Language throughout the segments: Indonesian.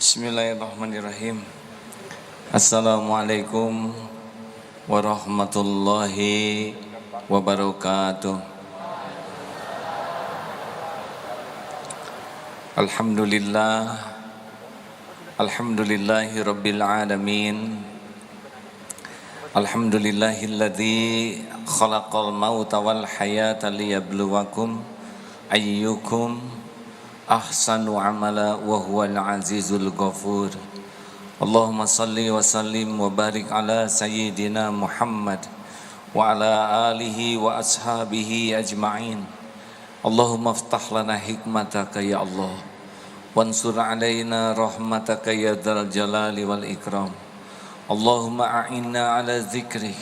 Bismillahirrahmanirrahim. Assalamualaikum warahmatullahi wabarakatuh. Alhamdulillahi rabbil alamin. Alhamdulillahilladzi khalaqal mauta wal hayata liyabluwakum ayyukum ahsanu amala wa huwal azizul ghafur. Allahumma salli wa sallim wa barik ala sayyidina Muhammad wa ala alihi wa ashabihi ajma'in. Allahumma aftah lana hikmataka ya Allah, wansur alaina rahmataka ya dzal jalali wal ikram. Allahumma a'inna ala dzikrik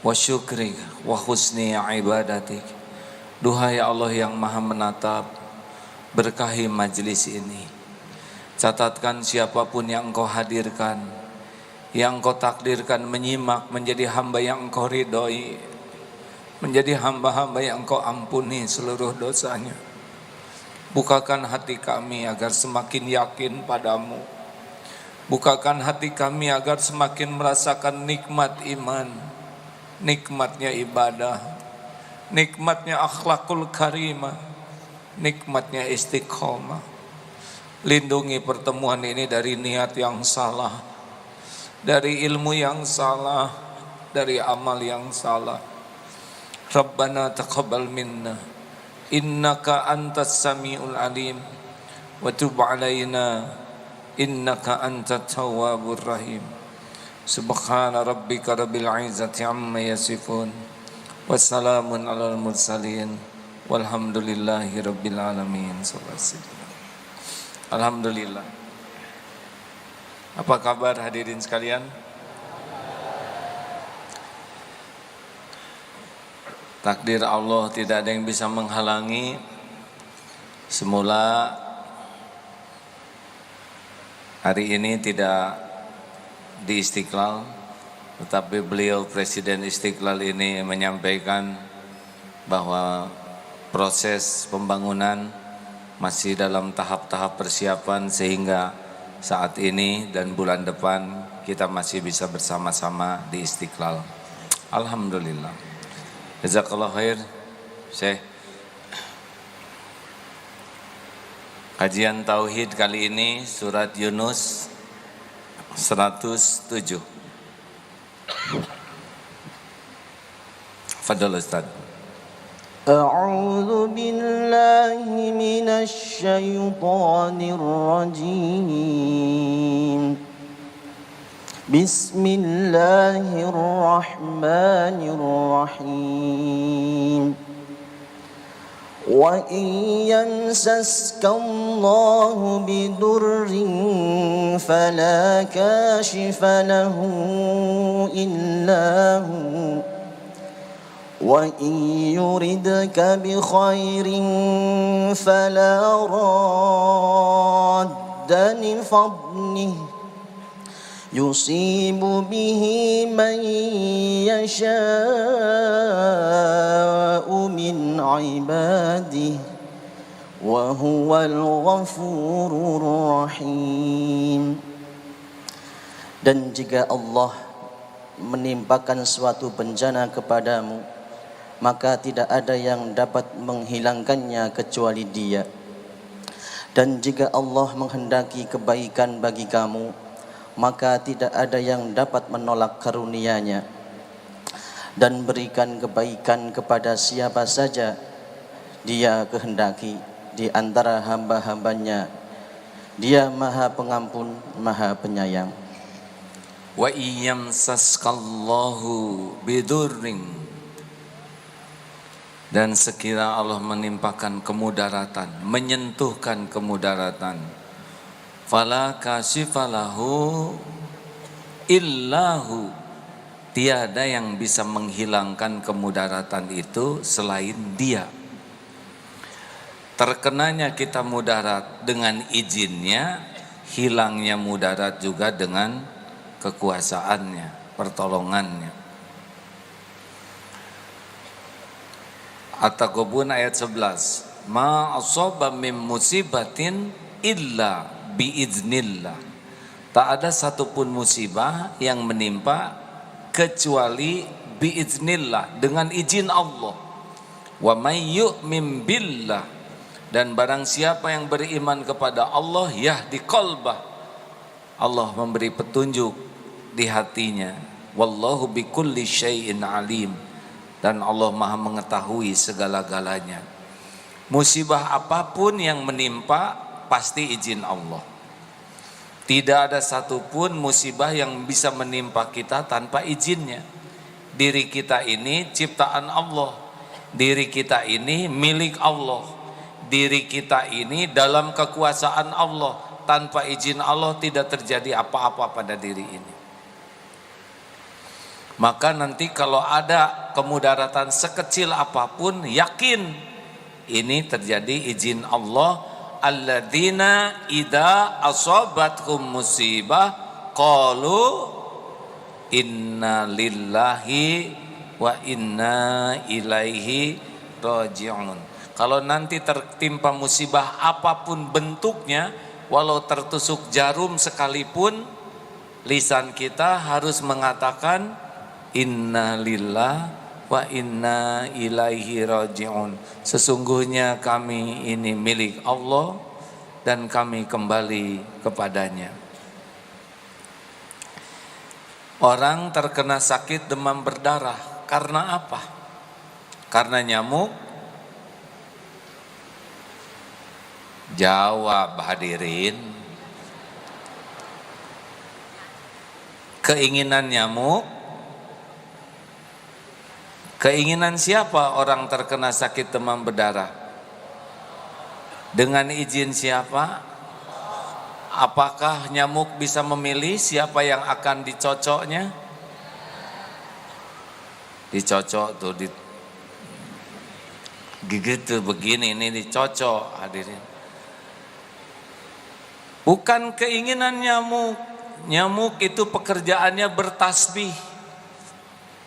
wa syukrik wa husni ibadatik. Duhai Allah yang maha menatap, berkahi majlis ini. Catatkan siapapun yang engkau hadirkan, yang engkau takdirkan menyimak menjadi hamba yang engkau ridhoi, menjadi hamba-hamba yang engkau ampuni seluruh dosanya. Bukakan hati kami agar semakin yakin padamu. Bukakan hati kami agar semakin merasakan nikmat iman, nikmatnya ibadah, nikmatnya akhlakul karimah, nikmatnya istiqomah. Lindungi pertemuan ini dari niat yang salah, dari ilmu yang salah, dari amal yang salah. Rabbana taqabbal minna innaka antas samiul alim wa tub alaina innaka antat tawwabur rahim. Subhana rabbika rabbil izzati amma yasifun, wassalamun alal mursalin, walhamdulillahi rabbil alamin. Alhamdulillah. Apa kabar hadirin sekalian? Takdir Allah tidak ada yang bisa menghalangi. Semula hari ini tidak di Istiqlal, tetapi beliau Presiden Istiqlal ini menyampaikan bahwa proses pembangunan masih dalam tahap-tahap persiapan, sehingga saat ini dan bulan depan kita masih bisa bersama-sama di Istiqlal. Alhamdulillah. Jazakallah khair, Syekh. Kajian Tauhid kali ini surat Yunus 107. Fadhal Ustaz. أعوذ بالله من الشيطان الرجيم بسم الله الرحمن الرحيم وإن يمسسك الله بضر فلا كاشف له إلا هو وَإِن يُرِدْكَ بِخَيْرٍ فَلَا رَادَّ لِفَضْلِهِ يُصِيبُ بِهِ مَن يَشَاءُ مِنْ عِبَادِهِ وَهُوَ الْغَفُورُ الرَّحِيمُ. Dan jika Allah menimpakan suatu bencana kepadamu, maka tidak ada yang dapat menghilangkannya kecuali Dia. Dan jika Allah menghendaki kebaikan bagi kamu, maka tidak ada yang dapat menolak karunia-Nya. Dan berikan kebaikan kepada siapa saja Dia kehendaki di antara hamba-hambanya. Dia Maha Pengampun, Maha Penyayang. Wa iyamsaskallahu bidurring, dan sekira Allah menimpakan kemudaratan, menyentuhkan kemudaratan, fala kasyifalahu illahu, tiada yang bisa menghilangkan kemudaratan itu selain Dia. Terkenanya kita mudarat dengan izinnya, hilangnya mudarat juga dengan kekuasaannya, pertolongannya. At-Taghabun ayat 11. Ma asaba min musibatin illa biiznillah. Tak ada satupun musibah yang menimpa kecuali biiznillah, dengan izin Allah. Wa may yu'min billah, dan barang siapa yang beriman kepada Allah, yahdi qalbah, Allah memberi petunjuk di hatinya. Wallahu bikulli syai'in alim, dan Allah Maha mengetahui segala-galanya. Musibah apapun yang menimpa pasti izin Allah. Tidak ada satupun musibah yang bisa menimpa kita tanpa izinnya. Diri kita ini ciptaan Allah, diri kita ini milik Allah, diri kita ini dalam kekuasaan Allah. Tanpa izin Allah tidak terjadi apa-apa pada diri ini. Maka nanti kalau ada kemudaratan sekecil apapun, yakin ini terjadi izin Allah. Alladzina idza asabatkum musibah qalu inna lillahi wa inna ilaihi raji'un. Kalau nanti tertimpa musibah apapun bentuknya, walau tertusuk jarum sekalipun, lisan kita harus mengatakan inna lillahi wa inna ilaihi raji'un. Sesungguhnya kami ini milik Allah dan kami kembali kepadanya. Orang terkena sakit demam berdarah karena apa? Karena nyamuk? Jawab hadirin. Keinginan nyamuk? Keinginan siapa orang terkena sakit demam berdarah? Dengan izin siapa? Apakah nyamuk bisa memilih siapa yang akan dicocoknya? Dicocok tuh, gigit tuh begini, ini dicocok hadirin. Bukan keinginan nyamuk. Nyamuk itu pekerjaannya bertasbih.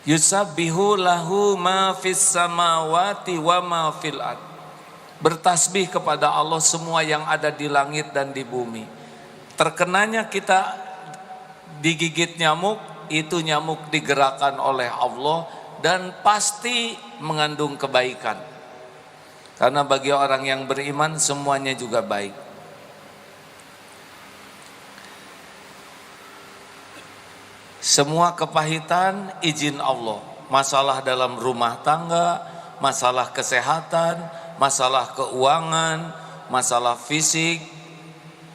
Yusabbihu lahu ma fis samawati wa ma fil ard. Bertasbih kepada Allah semua yang ada di langit dan di bumi. Terkenanya kita digigit nyamuk, itu nyamuk digerakkan oleh Allah dan pasti mengandung kebaikan. Karena bagi orang yang beriman semuanya juga baik. Semua kepahitan izin Allah. Masalah dalam rumah tangga, masalah kesehatan, masalah keuangan, masalah fisik,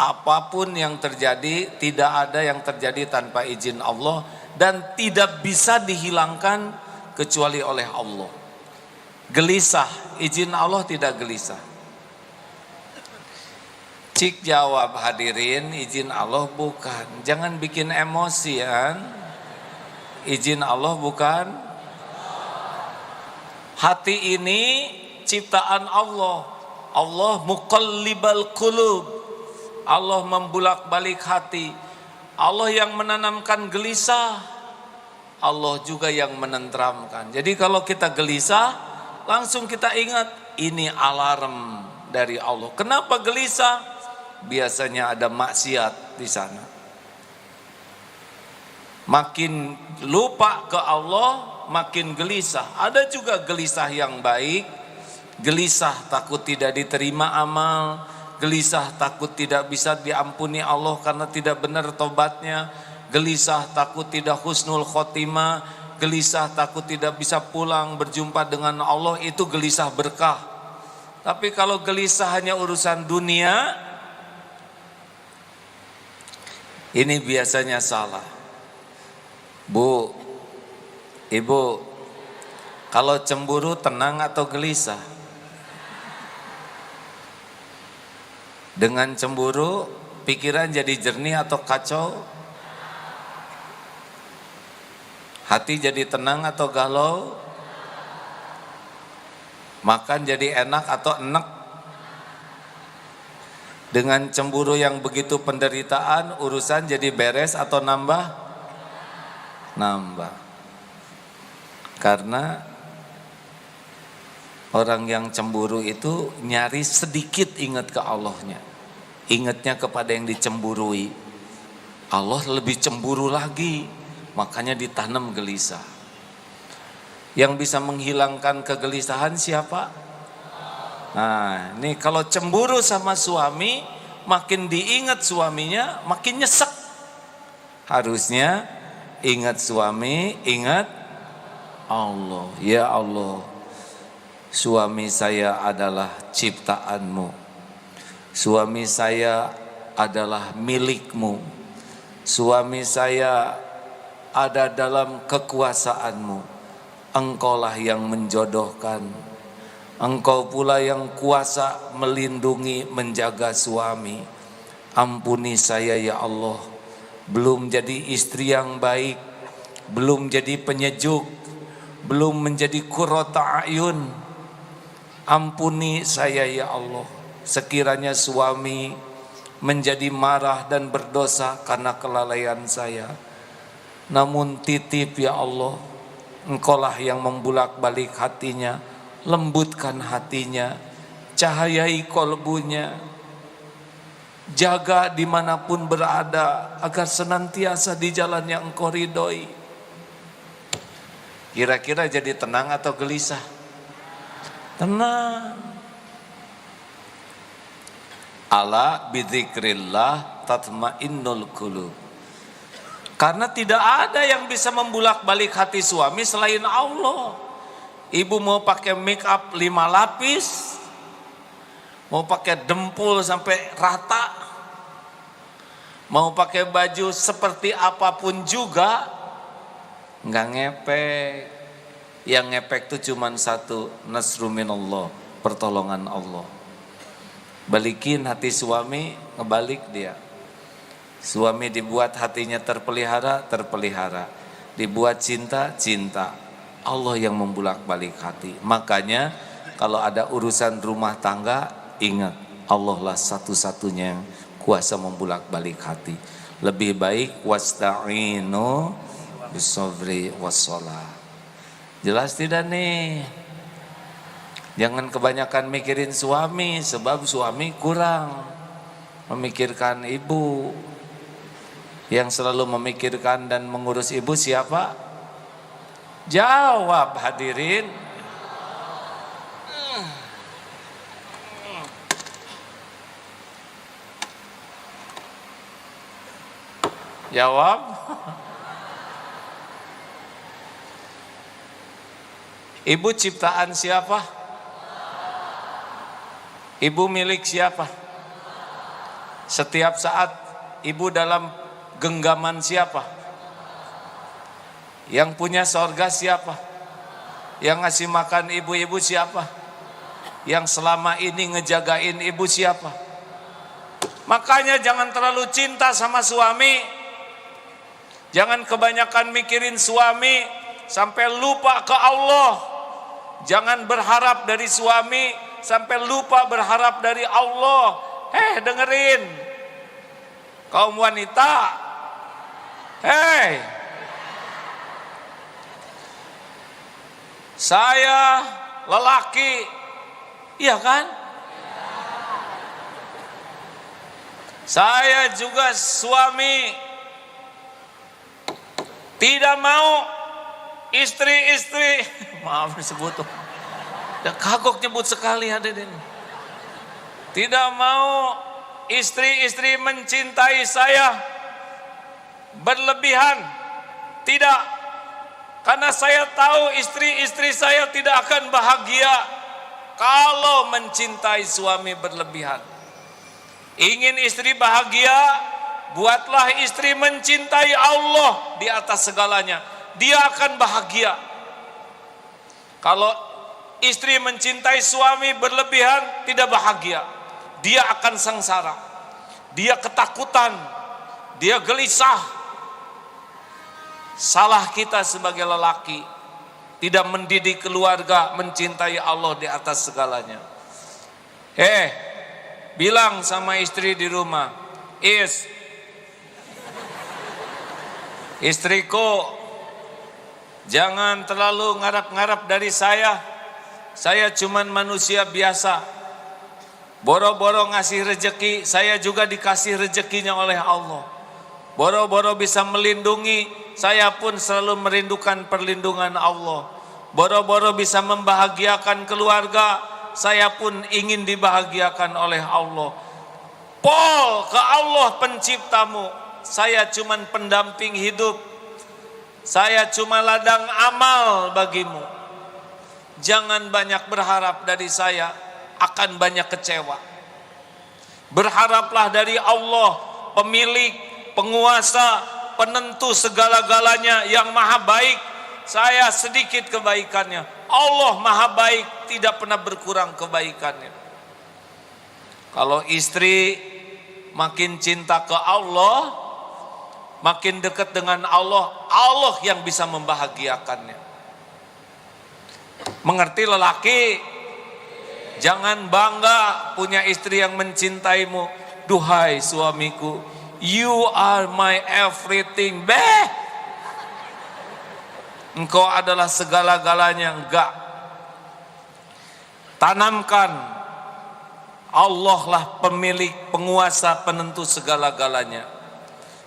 apapun yang terjadi, tidak ada yang terjadi tanpa izin Allah dan tidak bisa dihilangkan kecuali oleh Allah. Gelisah, izin Allah tidak gelisah. Cik jawab hadirin, izin Allah bukan. Jangan bikin emosi ya. Izin Allah bukan. Hati ini ciptaan Allah. Allah muqallibal qulub. Allah membulak-balik hati. Allah yang menanamkan gelisah. Allah juga yang menenteramkan. Jadi kalau kita gelisah, langsung kita ingat ini alarm dari Allah. Kenapa gelisah? Biasanya ada maksiat di sana. Makin lupa ke Allah, makin gelisah. Ada juga gelisah yang baik, gelisah takut tidak diterima amal, gelisah takut tidak bisa diampuni Allah karena tidak benar tobatnya, gelisah takut tidak husnul khotimah, gelisah takut tidak bisa pulang berjumpa dengan Allah, itu gelisah berkah. Tapi kalau gelisah hanya urusan dunia, ini biasanya salah. Bu, ibu, kalau cemburu tenang atau gelisah? Dengan cemburu, pikiran jadi jernih atau kacau? Hati jadi tenang atau galau? Makan jadi enak atau enek? Dengan cemburu yang begitu penderitaan, urusan jadi beres atau nambah? Nambah. Karena orang yang cemburu itu nyari sedikit ingat ke Allahnya, ingatnya kepada yang dicemburui. Allah lebih cemburu lagi, makanya ditanam gelisah. Yang bisa menghilangkan kegelisahan siapa? Nah, ini kalau cemburu sama suami, makin diingat suaminya, makin nyesek. Harusnya ingat suami, ingat Allah. Ya Allah, suami saya adalah ciptaanmu. Suami saya adalah milikmu. Suami saya ada dalam kekuasaanmu. Engkaulah yang menjodohkan. Engkau pula yang kuasa melindungi, menjaga suami. Ampuni saya ya Allah. Belum jadi istri yang baik, belum jadi penyejuk, belum menjadi qurrata ayun. Ampuni saya ya Allah. Sekiranya suami menjadi marah dan berdosa karena kelalaian saya, namun titip ya Allah, Engkaulah yang membulak-balik hatinya, lembutkan hatinya, cahayai kolbunya, jaga dimanapun berada agar senantiasa di jalan yang Engkau ridhoi. Kira-kira jadi tenang atau gelisah? Tenang. Ala bidzikrillah tatmainnul qulub. Karena tidak ada yang bisa membulak-balik hati suami selain Allah. Ibu mau pakai make up 5 lapis, mau pakai dempul sampai rata, mau pakai baju seperti apapun juga, nggak ngepek. Yang ngepek itu cuma satu, nasru minallah, pertolongan Allah. Balikin hati suami, ngebalik dia. Suami dibuat hatinya terpelihara, terpelihara. Dibuat cinta, cinta. Allah yang membulak-balik hati. Makanya kalau ada urusan rumah tangga, ingat Allah lah satu-satunya yang kuasa membulak-balik hati. Lebih baik wasta'inu bisabri wassalah. Jelas tidak nih? Jangan kebanyakan mikirin suami, sebab suami kurang memikirkan ibu. Yang selalu memikirkan dan mengurus ibu siapa? Jawab hadirin. Jawab. Ibu ciptaan siapa? Ibu milik siapa? Setiap saat ibu dalam genggaman siapa? Yang punya sorga siapa? Yang ngasih makan ibu-ibu siapa? Yang selama ini ngejagain ibu siapa? Makanya jangan terlalu cinta sama suami. Jangan kebanyakan mikirin suami sampai lupa ke Allah. Jangan berharap dari suami sampai lupa berharap dari Allah. Dengerin kaum wanita, saya lelaki, iya kan? Saya juga suami. Tidak mau istri-istri, maaf disebut tuh, ya kagok nyebut sekali hadirin. Tidak mau istri-istri mencintai saya berlebihan. Tidak. Karena saya tahu istri-istri saya tidak akan bahagia kalau mencintai suami berlebihan. Ingin istri bahagia, buatlah istri mencintai Allah di atas segalanya. Dia akan bahagia. Kalau istri mencintai suami berlebihan, tidak bahagia. Dia akan sengsara. Dia ketakutan. Dia gelisah. Salah kita sebagai lelaki, tidak mendidik keluarga mencintai Allah di atas segalanya. Bilang sama istri di rumah, istriku, jangan terlalu ngarap-ngarap dari saya. Saya cuman manusia biasa. Boro-boro ngasih rezeki, saya juga dikasih rezekinya oleh Allah. boro-boro bisa melindungi, saya pun selalu merindukan perlindungan Allah. Boro-boro bisa membahagiakan keluarga, saya pun ingin dibahagiakan oleh Allah. Pol ke Allah penciptamu, saya cuman pendamping hidup, saya cuma ladang amal bagimu. Jangan banyak berharap dari saya, akan banyak kecewa. Berharaplah dari Allah, pemilik, penguasa, penentu segala-galanya yang maha baik. Saya sedikit kebaikannya, Allah maha baik, tidak pernah berkurang kebaikannya. Kalau istri makin cinta ke Allah, makin dekat dengan Allah, Allah yang bisa membahagiakannya. Mengerti lelaki? Jangan bangga punya istri yang mencintaimu. Duhai suamiku, you are my everything. Engkau adalah segala-galanya. Enggak. Tanamkan, Allah lah pemilik, penguasa, penentu segala-galanya.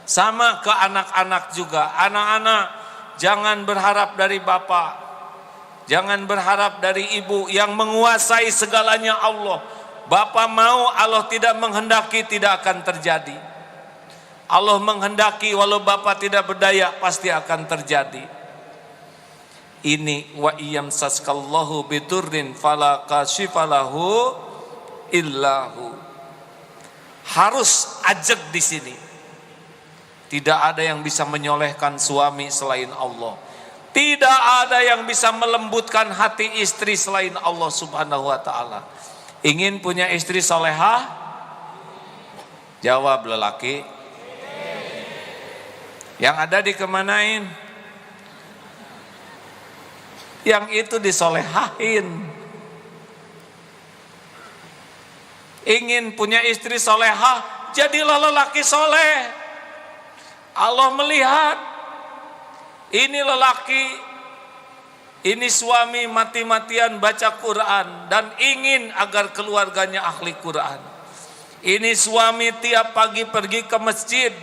Sama ke anak-anak juga. Anak-anak, jangan berharap dari bapak, jangan berharap dari ibu yang menguasai segalanya Allah. Bapak mau, Allah tidak menghendaki, tidak akan terjadi. Allah menghendaki, walau bapak tidak berdaya, pasti akan terjadi. Ini wa iyamsaskallahu bidurrin fala kashifalahu illahu. Harus ajak di sini. Tidak ada yang bisa menyolehkan suami selain Allah. Tidak ada yang bisa melembutkan hati istri selain Allah Subhanahu wa ta'ala. Ingin punya istri solehah? Jawab lelaki. Yang ada dikemanain? Yang itu disolehain. Ingin punya istri solehah, jadilah lelaki soleh. Allah melihat, ini lelaki, ini suami mati-matian baca Quran dan ingin agar keluarganya ahli Quran. Ini suami tiap pagi pergi ke masjid.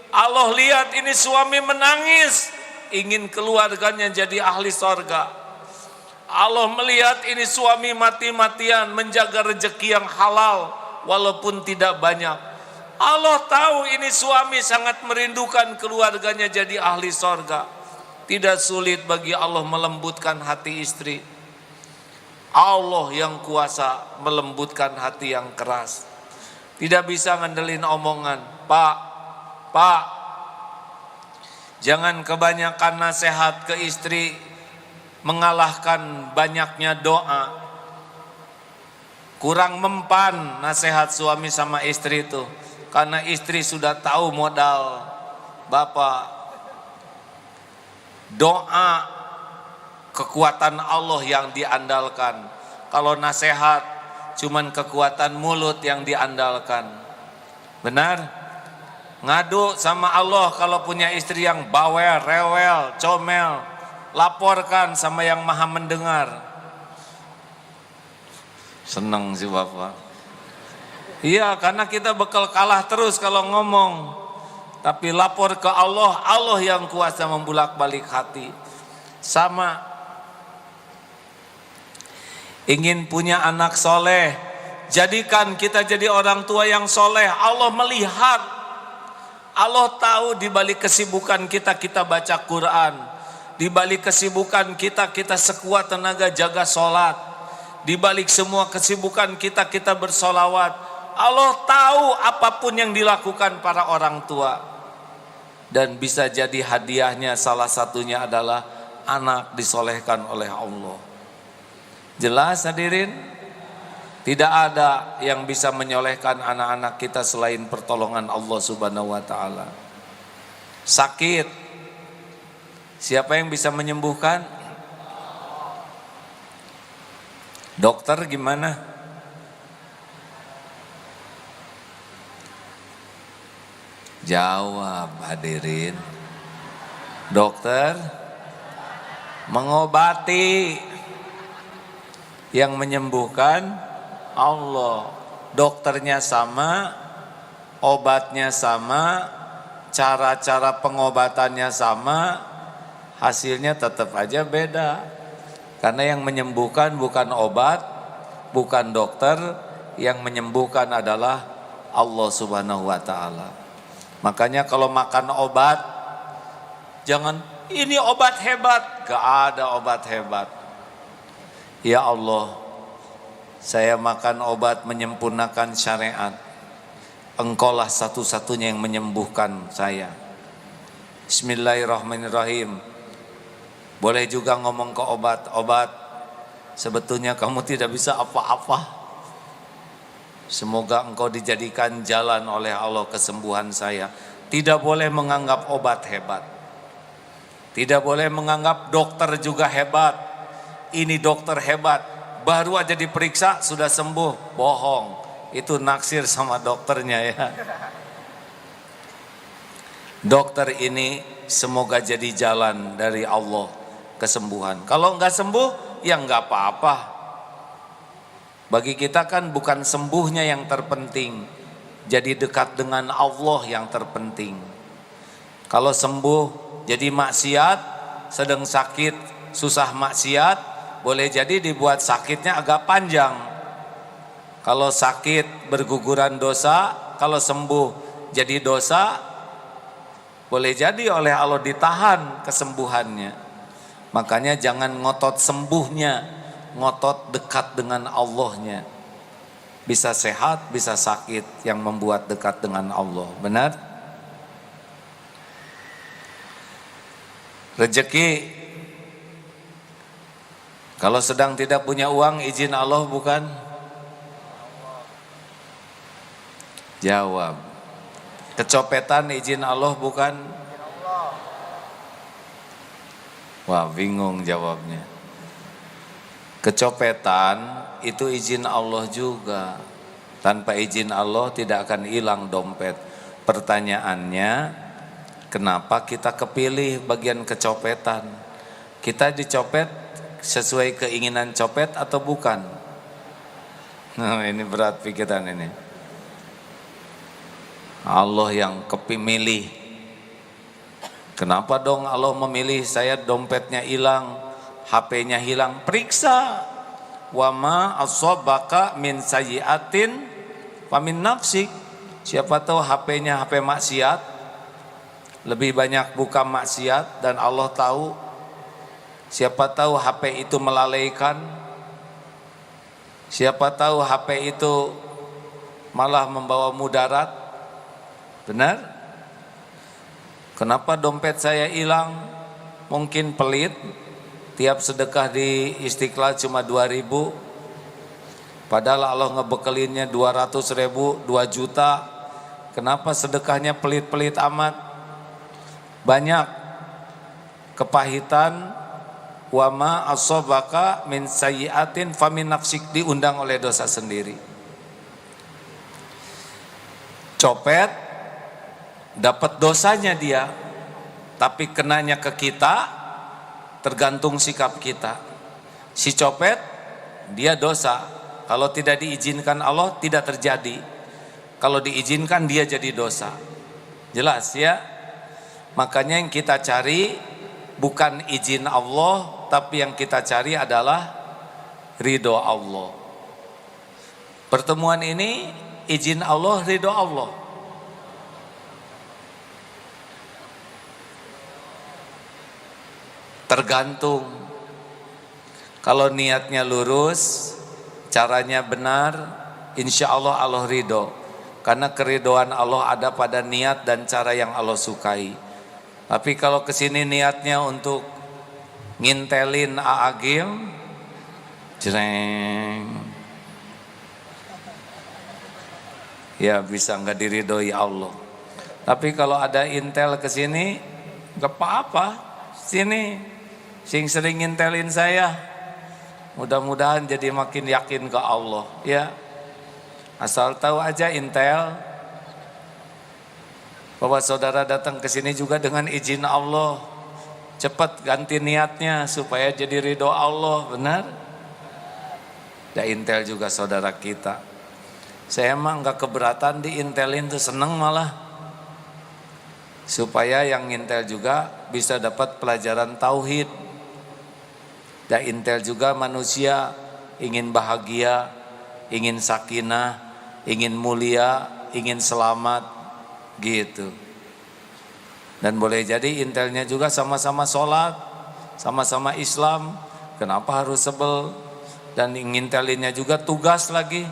Allah lihat ini suami menangis, ingin keluarganya jadi ahli sorga. Allah melihat ini suami mati-matian menjaga rezeki yang halal walaupun tidak banyak. Allah tahu ini suami sangat merindukan keluarganya jadi ahli sorga. Tidak sulit bagi Allah melembutkan hati istri. Allah yang kuasa melembutkan hati yang keras. Tidak bisa ngandelin omongan. Pak, jangan kebanyakan nasihat ke istri mengalahkan banyaknya doa. Kurang mempan nasihat suami sama istri itu, karena istri sudah tahu modal bapak. Doa kekuatan Allah yang diandalkan. Kalau nasihat cuman kekuatan mulut yang diandalkan. Benar? Ngadu sama Allah kalau punya istri yang bawel, rewel, comel, laporkan sama yang maha mendengar. Senang sih bapak. Iya, karena kita bakal kalah terus kalau ngomong. Tapi lapor ke Allah, Allah yang kuasa membulak-balik hati. Sama, ingin punya anak soleh, jadikan kita jadi orang tua yang soleh. Allah melihat, Allah tahu di balik kesibukan kita, kita baca Quran. Di balik kesibukan kita, kita sekuat tenaga jaga sholat. Di balik semua kesibukan kita, kita bersolawat. Allah tahu apapun yang dilakukan para orang tua. Dan bisa jadi hadiahnya salah satunya adalah anak disolehkan oleh Allah. Jelas hadirin? Tidak ada yang bisa menyolehkan anak-anak kita selain pertolongan Allah Subhanahu wa ta'ala. Sakit, siapa yang bisa menyembuhkan? Dokter gimana? Jawab hadirin. Dokter mengobati, yang menyembuhkan Allah. Dokternya sama, obatnya sama, cara-cara pengobatannya sama, hasilnya tetap aja beda. Karena yang menyembuhkan bukan obat, bukan dokter, yang menyembuhkan adalah Allah Subhanahu wa taala. Makanya kalau makan obat, jangan ini obat hebat, gak ada obat hebat. Ya Allah, saya makan obat menyempurnakan syariat. Engkaulah satu-satunya yang menyembuhkan saya. Bismillahirrahmanirrahim. Boleh juga ngomong ke obat, sebetulnya kamu tidak bisa apa-apa. Semoga engkau dijadikan jalan oleh Allah kesembuhan saya. Tidak boleh menganggap obat hebat. Tidak boleh menganggap dokter juga hebat. Ini dokter hebat, baru aja diperiksa sudah sembuh. Bohong, itu naksir sama dokternya ya. Dokter ini semoga jadi jalan dari Allah kesembuhan. Kalau enggak sembuh, ya enggak apa-apa. Bagi kita kan bukan sembuhnya yang terpenting, jadi dekat dengan Allah yang terpenting. Kalau sembuh jadi maksiat, sedang sakit, susah maksiat, boleh jadi dibuat sakitnya agak panjang. Kalau sakit berguguran dosa, kalau sembuh jadi dosa, boleh jadi oleh Allah ditahan kesembuhannya. Makanya jangan ngotot sembuhnya, ngotot dekat dengan Allahnya. Bisa sehat, bisa sakit, yang membuat dekat dengan Allah. Benar? Rezeki, kalau sedang tidak punya uang, izin Allah bukan? Jawab. Kecopetan izin Allah bukan? Wah, bingung jawabnya. Kecopetan itu izin Allah juga. Tanpa izin Allah tidak akan hilang dompet. Pertanyaannya, kenapa kita kepilih bagian kecopetan? Kita dicopet sesuai keinginan copet atau bukan? Nah, ini berat pikiran ini. Allah yang kepilih. Kenapa dong Allah memilih saya dompetnya hilang, HP-nya hilang? Periksa. Wa ma asabaka min sayyi'atin fa min nafsik. Siapa tahu HP-nya HP maksiat, lebih banyak buka maksiat dan Allah tahu. Siapa tahu HP itu melalaikan. Siapa tahu HP itu malah membawa mudarat. Benar? Kenapa dompet saya hilang? Mungkin pelit. Tiap sedekah di Istiqlal cuma 2.000. Padahal Allah ngebekelinnya 200.000, 2 juta. Kenapa sedekahnya pelit-pelit amat? Banyak kepahitan. Wa ma asabaka min sayyi'atin fa min nafsik, diundang oleh dosa sendiri. Copet dapat dosanya dia, tapi kenanya ke kita, tergantung sikap kita. Si copet dia dosa, kalau tidak diizinkan Allah tidak terjadi, kalau diizinkan dia jadi dosa. Jelas ya? Makanya yang kita cari bukan izin Allah, tapi yang kita cari adalah ridho Allah. Pertemuan ini izin Allah, ridho Allah. Tergantung. Kalau niatnya lurus, caranya benar, insya Allah Allah ridho. Karena keridhoan Allah ada pada niat dan cara yang Allah sukai. Tapi kalau kesini niatnya untuk ngintelin Aagim, jreng, ya bisa nggak diridhoi Allah. Tapi kalau ada intel kesini, nggak apa-apa. Sini, sing sering ngintelin saya, mudah-mudahan jadi makin yakin ke Allah. Ya, asal tahu aja intel bahwa saudara datang ke sini juga dengan izin Allah. Cepat ganti niatnya supaya jadi ridho Allah, benar? Ya intel juga saudara kita. Saya emang nggak keberatan diintelin tuh, seneng malah. supaya yang ngintel juga bisa dapat pelajaran tauhid. Dan intel juga manusia ingin bahagia, ingin sakinah, ingin mulia, ingin selamat gitu. Dan boleh jadi intelnya juga sama-sama sholat, sama-sama Islam, kenapa harus sebel? Dan ngintelinnya juga tugas lagi.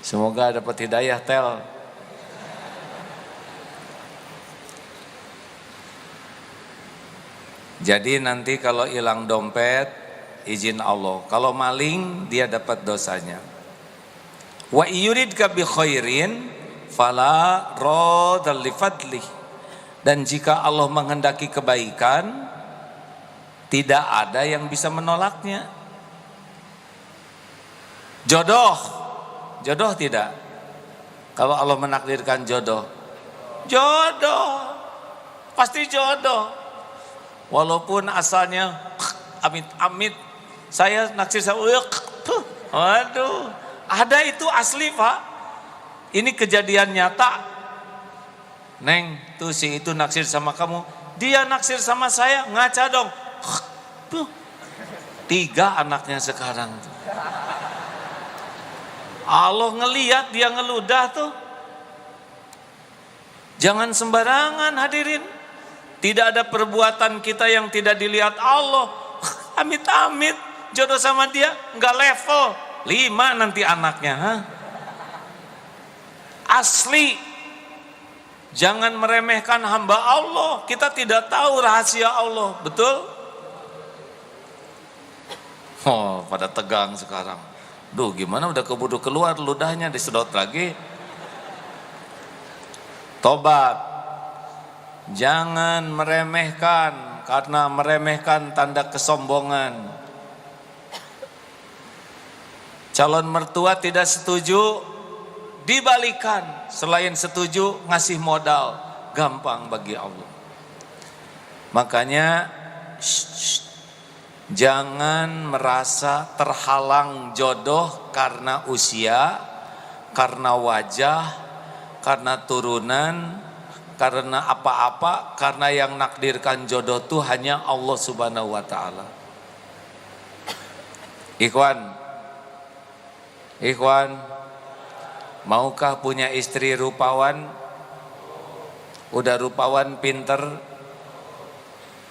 Semoga dapat hidayah tel. Jadi nanti kalau hilang dompet, izin Allah. Kalau maling, dia dapat dosanya. Wa yuridka bi khairin fala radal li fadlih. Dan jika Allah menghendaki kebaikan, tidak ada yang bisa menolaknya. Jodoh tidak. Kalau Allah menakdirkan jodoh pasti jodoh. Walaupun asalnya amit-amit saya naksir sama waduh, ada itu asli Pak. Ini kejadian nyata. Neng, tuh si itu naksir sama kamu, dia naksir sama saya, ngaca dong. 3 anaknya sekarang tuh. Allah ngelihat dia ngeludah tuh. Jangan sembarangan hadirin. Tidak ada perbuatan kita yang tidak dilihat Allah. Amit-amit jodoh sama dia nggak level 5 nanti anaknya. Asli. Jangan meremehkan hamba Allah. Kita tidak tahu rahasia Allah, betul? Oh, pada tegang sekarang. Duh, gimana udah keburu keluar ludahnya, disedot lagi. Tobat. Jangan meremehkan, karena meremehkan tanda kesombongan. Calon mertua tidak setuju, dibalikan. Selain setuju, ngasih modal. Gampang bagi Allah. Makanya jangan merasa terhalang jodoh karena usia, karena wajah, karena turunan, karena apa-apa, karena yang nakdirkan jodoh itu hanya Allah Subhanahu wa taala. Ikhwan, maukah punya istri rupawan? Udah rupawan, pinter?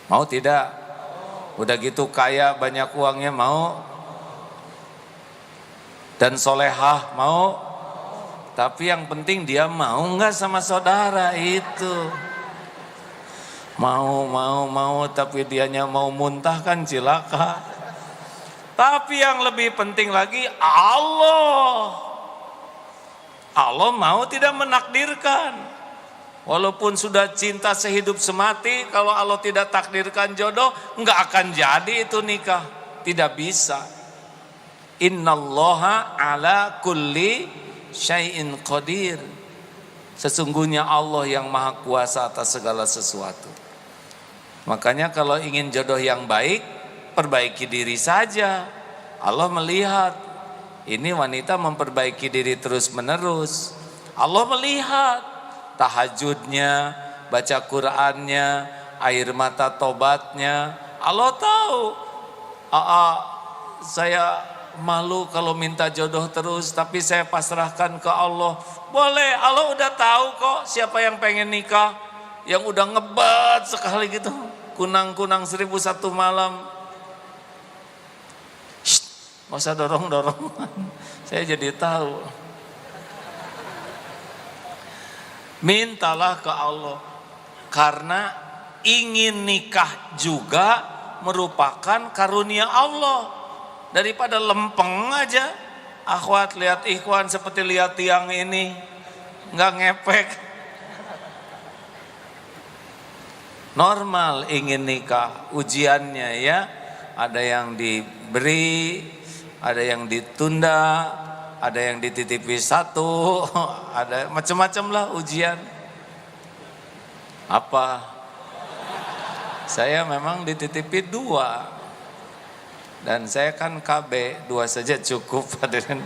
Mau tidak? Udah gitu kaya, banyak uangnya, mau? Dan solehah, mau? Tapi yang penting dia mau nggak sama saudara itu. Mau, tapi dianya mau muntah kan cilaka. Tapi yang lebih penting lagi Allah mau tidak menakdirkan. Walaupun sudah cinta sehidup semati, kalau Allah tidak takdirkan jodoh, nggak akan jadi itu nikah. Tidak bisa. Innallaha ala kulli syai'in qadir. Sesungguhnya Allah yang maha kuasa atas segala sesuatu. Makanya kalau ingin jodoh yang baik, perbaiki diri saja. Allah melihat ini wanita memperbaiki diri terus menerus. Allah melihat tahajudnya, baca Qur'annya, air mata tobatnya. Allah tahu. Saya malu kalau minta jodoh terus, tapi saya pasrahkan ke Allah. Boleh, Allah udah tahu kok siapa yang pengen nikah, yang udah ngebat sekali gitu, kunang-kunang 1001 malam. Nggak usah dorong-dorongan, saya jadi tahu. Mintalah ke Allah, karena ingin nikah juga merupakan karunia Allah. Daripada lempeng aja, akhwat, lihat ikhwan seperti lihat tiang ini, nggak ngepek. Normal ingin nikah, ujiannya ya, ada yang diberi, ada yang ditunda, ada yang dititipi 1, ada macam-macam lah ujian. Apa? Saya memang dititipi 2. Dan saya kan KB, 2 saja cukup hadirin.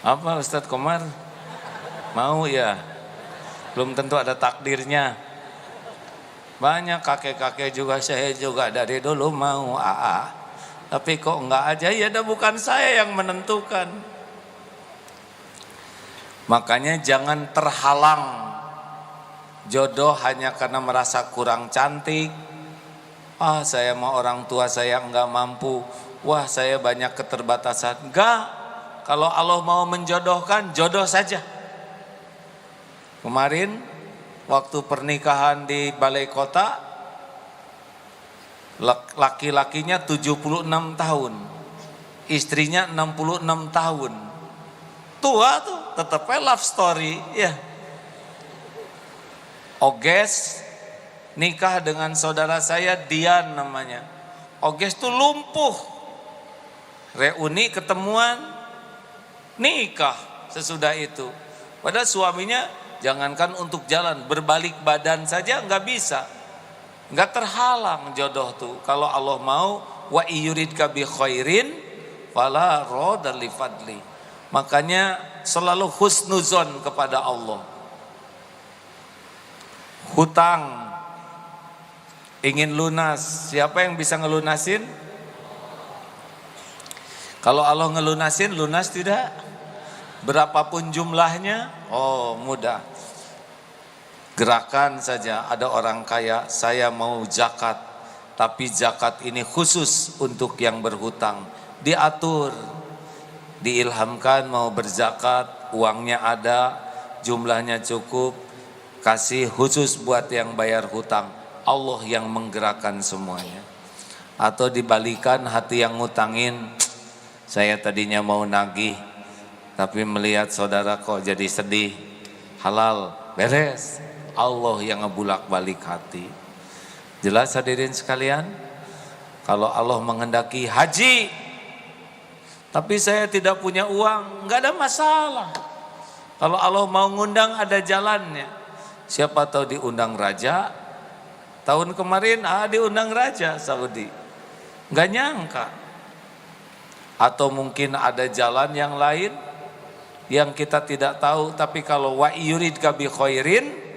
Apa Ustadz Komar? Mau ya? Belum tentu ada takdirnya. Banyak kakek-kakek juga, saya juga dari dulu mau AA. Tapi kok enggak aja, ya dah bukan saya yang menentukan. Makanya jangan terhalang jodoh hanya karena merasa kurang cantik. Ah, saya mau orang tua saya enggak mampu. Wah, saya banyak keterbatasan. Enggak. Kalau Allah mau menjodohkan, jodoh saja. Kemarin waktu pernikahan di Balai Kota, laki-lakinya 76 tahun, istrinya 66 tahun. Tua tuh, tetapnya love story ya. Oges nikah dengan saudara saya, Dian namanya. Oges tuh lumpuh. Reuni ketemuan, nikah sesudah itu. Padahal suaminya jangankan untuk jalan, berbalik badan saja nggak bisa. Nggak terhalang jodoh tuh. Kalau Allah mau, wa iyuridka bi khairin fala radda li fadli. Makanya selalu husnuzon kepada Allah. Hutang ingin lunas, siapa yang bisa ngelunasin? Kalau Allah ngelunasin, lunas tidak? Berapapun jumlahnya, oh mudah. Gerakan saja, ada orang kaya, saya mau zakat, tapi zakat ini khusus untuk yang berhutang. Diatur, diilhamkan mau berzakat, uangnya ada, jumlahnya cukup, kasih khusus buat yang bayar hutang. Allah yang menggerakkan semuanya. Atau dibalikan, hati yang ngutangin, saya tadinya mau nagih, tapi melihat saudara kok jadi sedih, halal, beres. Allah yang ngebulak-balik hati. Jelas hadirin sekalian? Kalau Allah menghendaki haji, tapi saya tidak punya uang, nggak ada masalah. Kalau Allah mau ngundang, ada jalannya. Siapa tahu diundang raja. Tahun kemarin diundang raja Saudi, nggak nyangka. Atau mungkin ada jalan yang lain yang kita tidak tahu. Tapi kalau wa yuridka bi khairin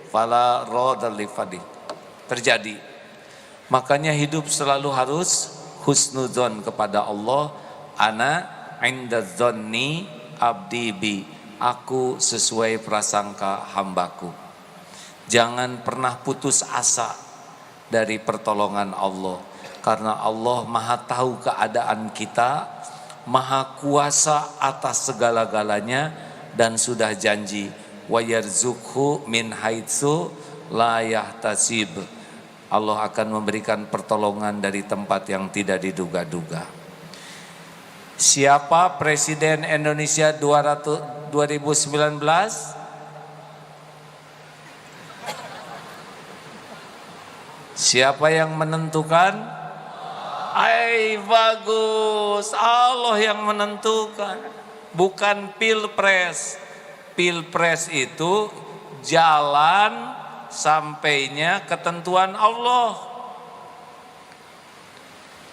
fala radda li fadli, terjadi. Makanya hidup selalu harus husnudzon kepada Allah. Ana inda dzanni abdi bi, aku sesuai prasangka hambaku. Jangan pernah putus asa dari pertolongan Allah, karena Allah maha tahu keadaan kita, maha kuasa atas segala-galanya, dan sudah janji wa yarzuqhu min haitsu la yahtasib. Allah akan memberikan pertolongan dari tempat yang tidak diduga-duga. Siapa Presiden Indonesia 2019? Siapa yang menentukan? Bagus, Allah yang menentukan, bukan pilpres. Pilpres itu jalan sampainya ketentuan Allah.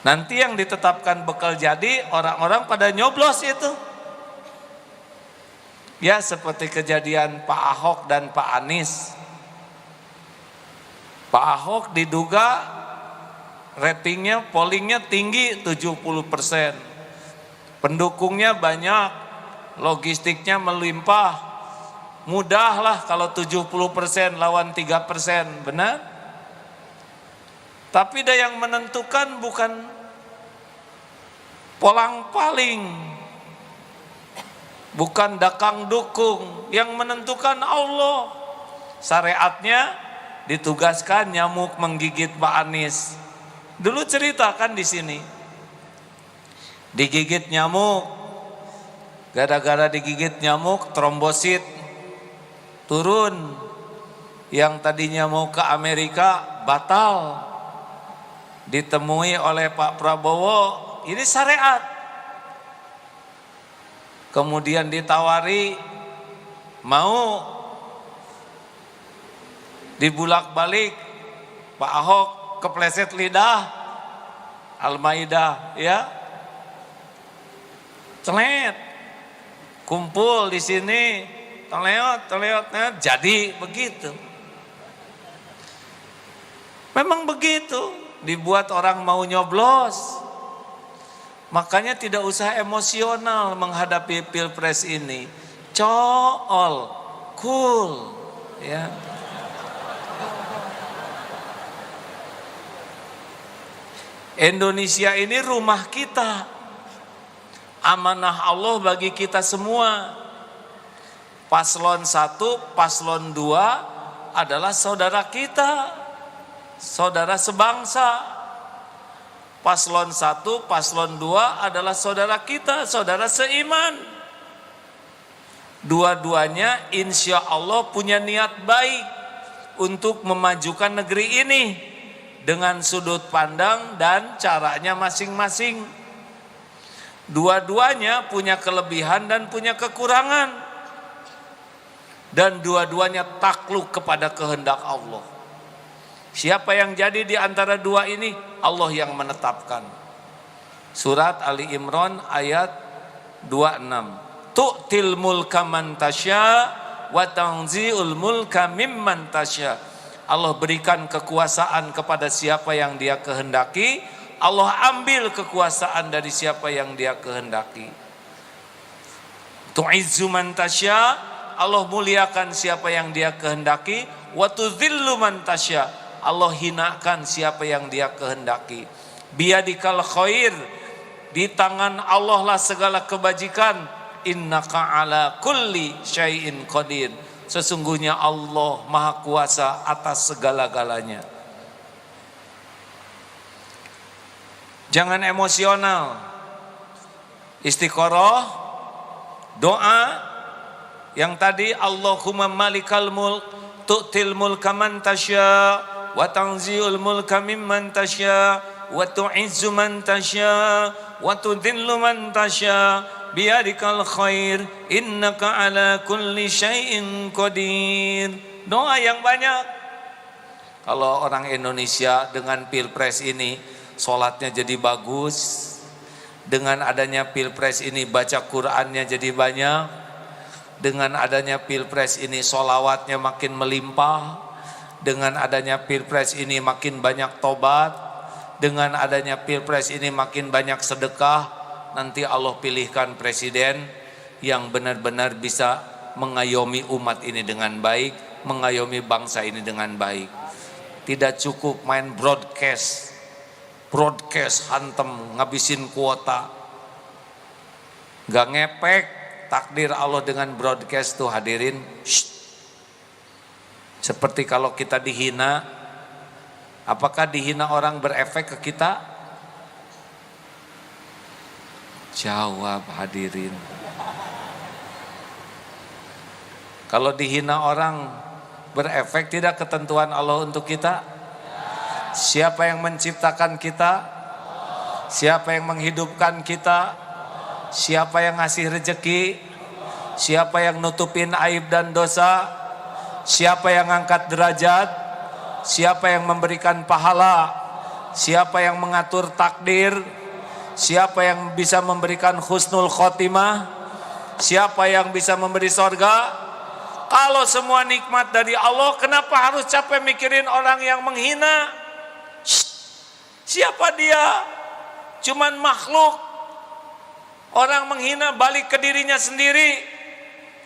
Nanti yang ditetapkan bekal jadi orang-orang pada nyoblos itu. Ya seperti kejadian Pak Ahok dan Pak Anies. Pak Ahok diduga ratingnya, pollingnya tinggi 70%. Pendukungnya banyak, logistiknya melimpah. Mudahlah kalau 70% lawan 3%, benar? Tapi ada yang menentukan bukan polang-paling, bukan dakang dukung, yang menentukan Allah. Syariatnya ditugaskan nyamuk menggigit Pak Anies. Dulu ceritakan di sini, digigit nyamuk, gara-gara digigit nyamuk trombosit turun. Yang tadinya mau ke Amerika batal, ditemui oleh Pak Prabowo, ini syariat. Kemudian ditawari mau dibulak-balik, Pak Ahok kepleset lidah, Al-Maidah ya, celet. kumpul di sini, teleot, jadi begitu. Memang begitu, dibuat orang mau nyoblos. Makanya tidak usah emosional menghadapi pilpres ini. Cool, cool, ya. Indonesia ini rumah kita, amanah Allah bagi kita semua. Paslon 1, paslon 2 adalah saudara kita, saudara sebangsa. Paslon 1, paslon 2 adalah saudara kita, saudara seiman. Dua-duanya insya Allah punya niat baik untuk memajukan negeri ini dengan sudut pandang dan caranya masing-masing. Dua-duanya punya kelebihan dan punya kekurangan. Dan dua-duanya takluk kepada kehendak Allah. Siapa yang jadi di antara dua ini? Allah yang menetapkan. Surat Ali Imran ayat 26. Tu'til mulka man tasya wa tanzi'ul mulka mimman tasya. Allah berikan kekuasaan kepada siapa yang Dia kehendaki, Allah ambil kekuasaan dari siapa yang Dia kehendaki. Tu'izzu man tasya, Allah muliakan siapa yang Dia kehendaki, wa tudzillu man tasya, Allah hinakan siapa yang Dia kehendaki. Biyadikal khair, di tangan Allah lah segala kebajikan. Innaka ala kulli syai'in qadir. Sesungguhnya Allah Maha Kuasa atas segala-galanya. Jangan emosional. Istiqoroh, doa yang tadi, Allahumma malikal mulk tu'til mulka man tasya wa tanzi'ul mulka mimman tasya wa tu'izzu man tasya wa tudhillu man tasya biyadikal khair innaka ala kulli syai'in qadir. Doa yang banyak. Kalau orang Indonesia dengan pilpres ini sholatnya jadi bagus, dengan adanya pilpres ini baca Qur'annya jadi banyak, dengan adanya pilpres ini sholawatnya makin melimpah, dengan adanya pilpres ini makin banyak tobat, dengan adanya pilpres ini makin banyak sedekah. Nanti Allah pilihkan presiden yang benar-benar bisa mengayomi umat ini dengan baik, mengayomi bangsa ini dengan baik. Tidak cukup main broadcast hantem, ngabisin kuota. Gak ngepek takdir Allah dengan broadcast tuh hadirin. Seperti kalau kita dihina, apakah dihina orang berefek ke kita? Jawab hadirin. Kalau dihina orang berefek tidak ketentuan Allah untuk kita? Siapa yang menciptakan kita? Siapa yang menghidupkan kita? Siapa yang ngasih rezeki? Siapa yang nutupin aib dan dosa? Siapa yang angkat derajat? Siapa yang memberikan pahala? Siapa yang mengatur takdir? Siapa yang bisa memberikan husnul khotimah? Siapa yang bisa memberi sorga? Kalau semua nikmat dari Allah, kenapa harus capek mikirin orang yang menghina? Siapa dia? Cuman makhluk. Orang menghina balik ke dirinya sendiri.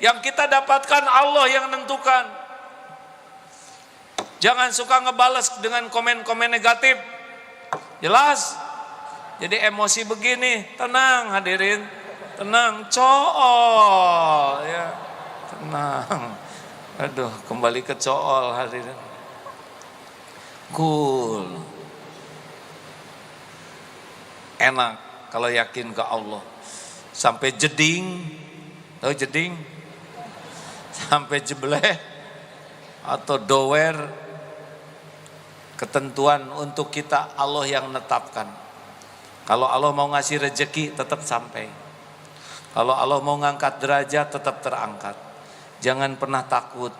Yang kita dapatkan Allah yang nentukan. Jangan suka ngebales dengan komen-komen negatif. Jelas? Jadi emosi begini, tenang hadirin, tenang, cool ya, tenang. Aduh, kembali ke cool hadirin. Cool. Enak kalau yakin ke Allah. Sampai jeding, tahu jeding? Sampai jebleh atau dower, ketentuan untuk kita Allah yang menetapkan. Kalau Allah mau ngasih rezeki tetap sampai. Kalau Allah mau ngangkat derajat tetap terangkat. Jangan pernah takut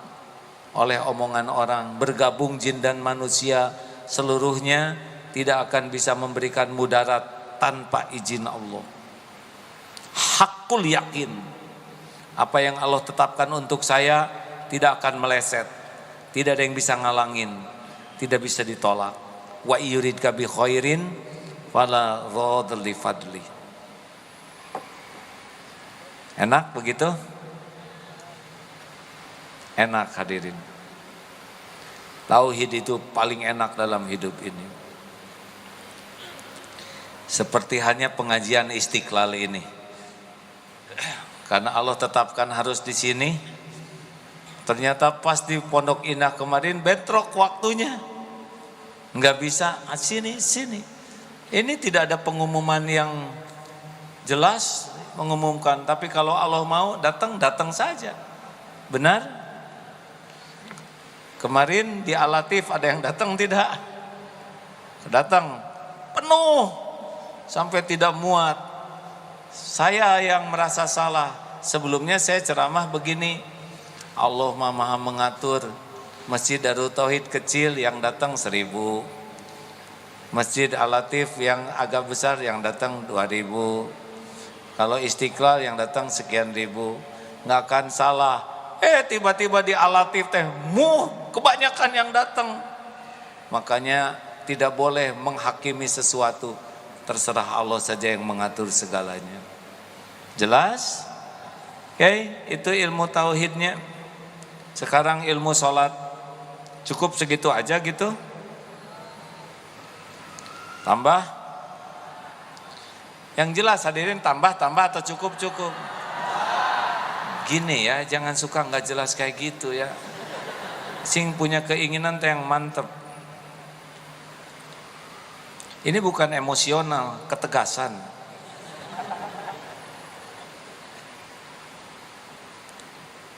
oleh omongan orang. Bergabung jin dan manusia seluruhnya tidak akan bisa memberikan mudarat tanpa izin Allah. Hakul yakin. Apa yang Allah tetapkan untuk saya tidak akan meleset. Tidak ada yang bisa ngalangin, tidak bisa ditolak. Wa yuridka bi khairin fala radli fadli. Enak begitu? Enak hadirin. Tauhid itu paling enak dalam hidup ini. Seperti hanya pengajian Istiqlal ini. Karena Allah tetapkan harus di sini. Ternyata pas di Pondok Indah kemarin bentrok waktunya. Enggak bisa, sini. Ini tidak ada pengumuman yang jelas mengumumkan. Tapi kalau Allah mau datang saja. Benar? Kemarin di Al-Latif ada yang datang tidak? Datang penuh sampai tidak muat. Saya yang merasa salah. Sebelumnya saya ceramah begini, Allah Maha mengatur. Masjid Darut Tauhid kecil yang datang 1000, Masjid Al-Latif yang agak besar yang datang 2000, kalau Istiqlal yang datang sekian ribu. Nggak akan salah. Tiba-tiba di Al-Latif kebanyakan yang datang. Makanya tidak boleh menghakimi sesuatu. Terserah Allah saja yang mengatur segalanya. Jelas? Oke, itu ilmu tauhidnya. Sekarang ilmu sholat. Cukup segitu aja gitu? Tambah? Yang jelas hadirin, tambah atau cukup? Gini ya, jangan suka nggak jelas kayak gitu ya. Sing punya keinginan yang mantep. Ini bukan emosional, ketegasan.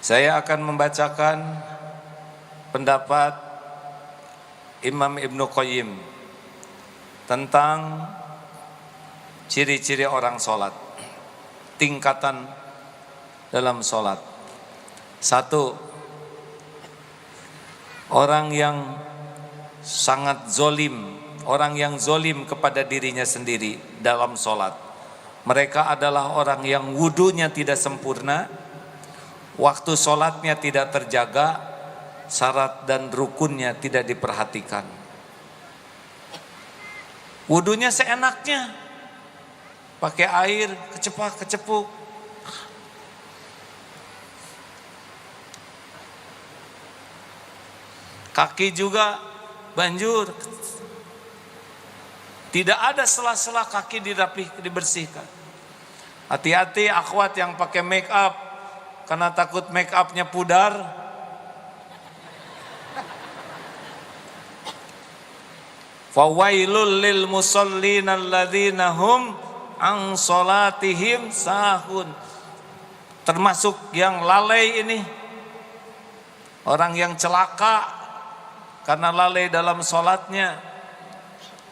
Saya akan membacakan pendapat Imam Ibnu Qayyim tentang ciri-ciri orang sholat, tingkatan dalam sholat. 1, orang yang sangat zolim, orang yang zolim kepada dirinya sendiri dalam sholat. Mereka adalah orang yang wudunya tidak sempurna, waktu sholatnya tidak terjaga, syarat dan rukunnya tidak diperhatikan. Wudunya seenaknya, pakai air kecepak-kecepuk. Kaki juga banjur. Tidak ada sela-sela kaki dibersihkan. Hati-hati akhwat yang pakai make up, karena takut make upnya pudar. Fawailul lil musallin alladzina hum an salatihim sahun. Termasuk yang lalai ini, orang yang celaka karena lalai dalam sholatnya.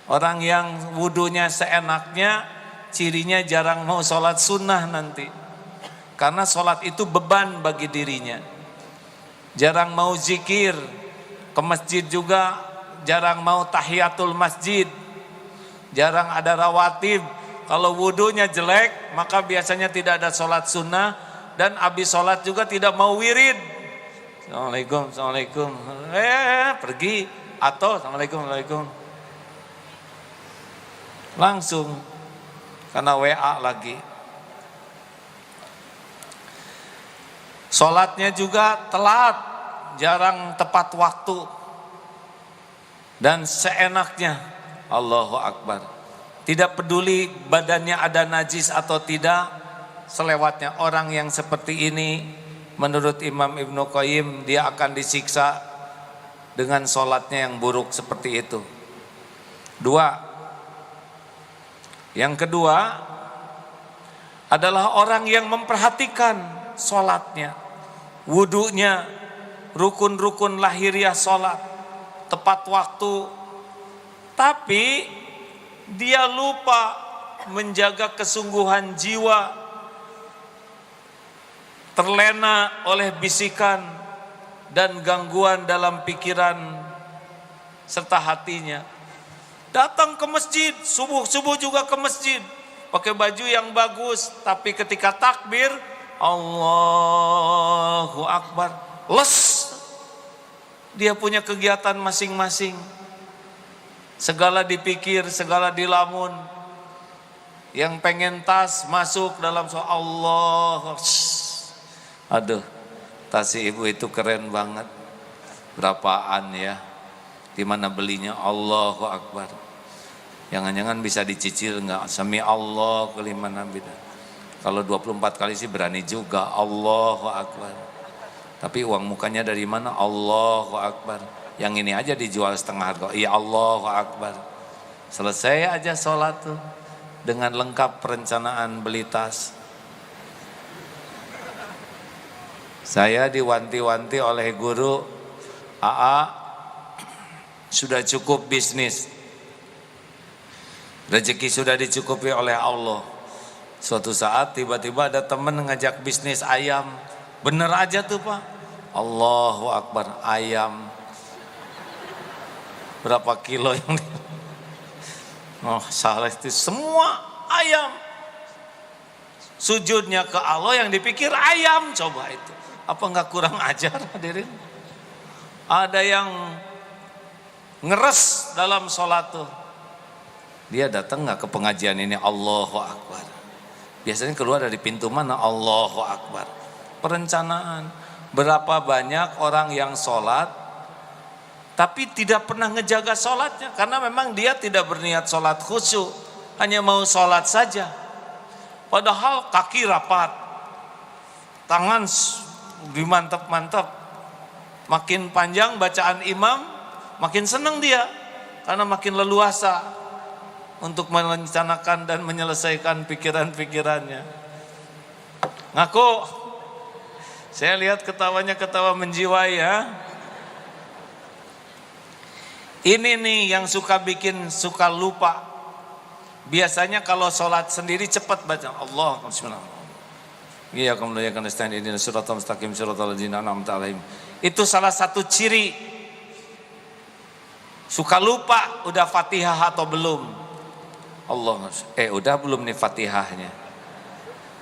Orang yang wudunya seenaknya, cirinya jarang mau sholat sunnah nanti. Karena sholat itu beban bagi dirinya. Jarang mau zikir, ke masjid juga jarang mau tahiyatul masjid. Jarang ada rawatib. Kalau wudunya jelek, maka biasanya tidak ada sholat sunnah. Dan habis sholat juga tidak mau wirid. Assalamualaikum. Pergi. Atau Assalamualaikum. Langsung, karena WA lagi. Sholatnya juga telat, jarang tepat waktu, dan seenaknya. Allahu Akbar. Tidak peduli badannya ada najis atau tidak, selewatnya. Orang yang seperti ini, menurut Imam Ibnu Qayyim, dia akan disiksa dengan sholatnya yang buruk seperti itu. 2. Yang kedua adalah orang yang memperhatikan sholatnya, wudunya, rukun-rukun lahiriah sholat, tepat waktu. Tapi dia lupa menjaga kesungguhan jiwa, terlena oleh bisikan dan gangguan dalam pikiran serta hatinya. Datang ke masjid, subuh juga ke masjid, pakai baju yang bagus, tapi ketika takbir Allahu Akbar, les. Dia punya kegiatan masing-masing. Segala dipikir, segala dilamun. Yang pengen tas masuk dalam soal Allah. Aduh, tas si ibu itu keren banget. Berapaan ya? Di mana belinya? Allahu Akbar. Jangan-jangan bisa dicicil enggak? Sami Allah kaliman hamida. Kalau 24 kali sih berani juga. Allahu Akbar. Tapi uang mukanya dari mana? Allahu Akbar. Yang ini aja dijual setengah harga. Iya, Allahu Akbar. Selesai aja sholat tuh dengan lengkap perencanaan beli tas. Saya diwanti-wanti oleh guru, AA sudah cukup bisnis, rezeki sudah dicukupi oleh Allah. Suatu saat tiba-tiba ada teman ngajak bisnis ayam. Bener aja tuh Pak. Allahu Akbar, ayam berapa kilo yang oh salah itu semua ayam. Sujudnya ke Allah yang dipikir ayam, coba itu. Apa enggak kurang ajar hadirin? Ada yang ngeres dalam sholat tuh. Dia datang enggak ke pengajian ini? Allahu Akbar. Biasanya keluar dari pintu mana? Allahu Akbar. Perencanaan. Berapa banyak orang yang sholat tapi tidak pernah ngejaga sholatnya karena memang dia tidak berniat sholat khusyuk, hanya mau sholat saja. Padahal kaki rapat, tangan dimantap-mantap, makin panjang bacaan imam, makin senang dia karena makin leluasa untuk merencanakan dan menyelesaikan pikiran-pikirannya. Ngaku, saya lihat ketawanya ketawa menjiwai ya. Ini nih yang suka bikin suka lupa. Biasanya kalau sholat sendiri cepat baca Allah bismillah. Iya kamu layakan nasta'in ihdinas siratal mustaqim siratal ladzina an'amta 'alaihim. Itu salah satu ciri. Suka lupa udah Fatihah atau belum. Allah udah belum nih Fatihahnya.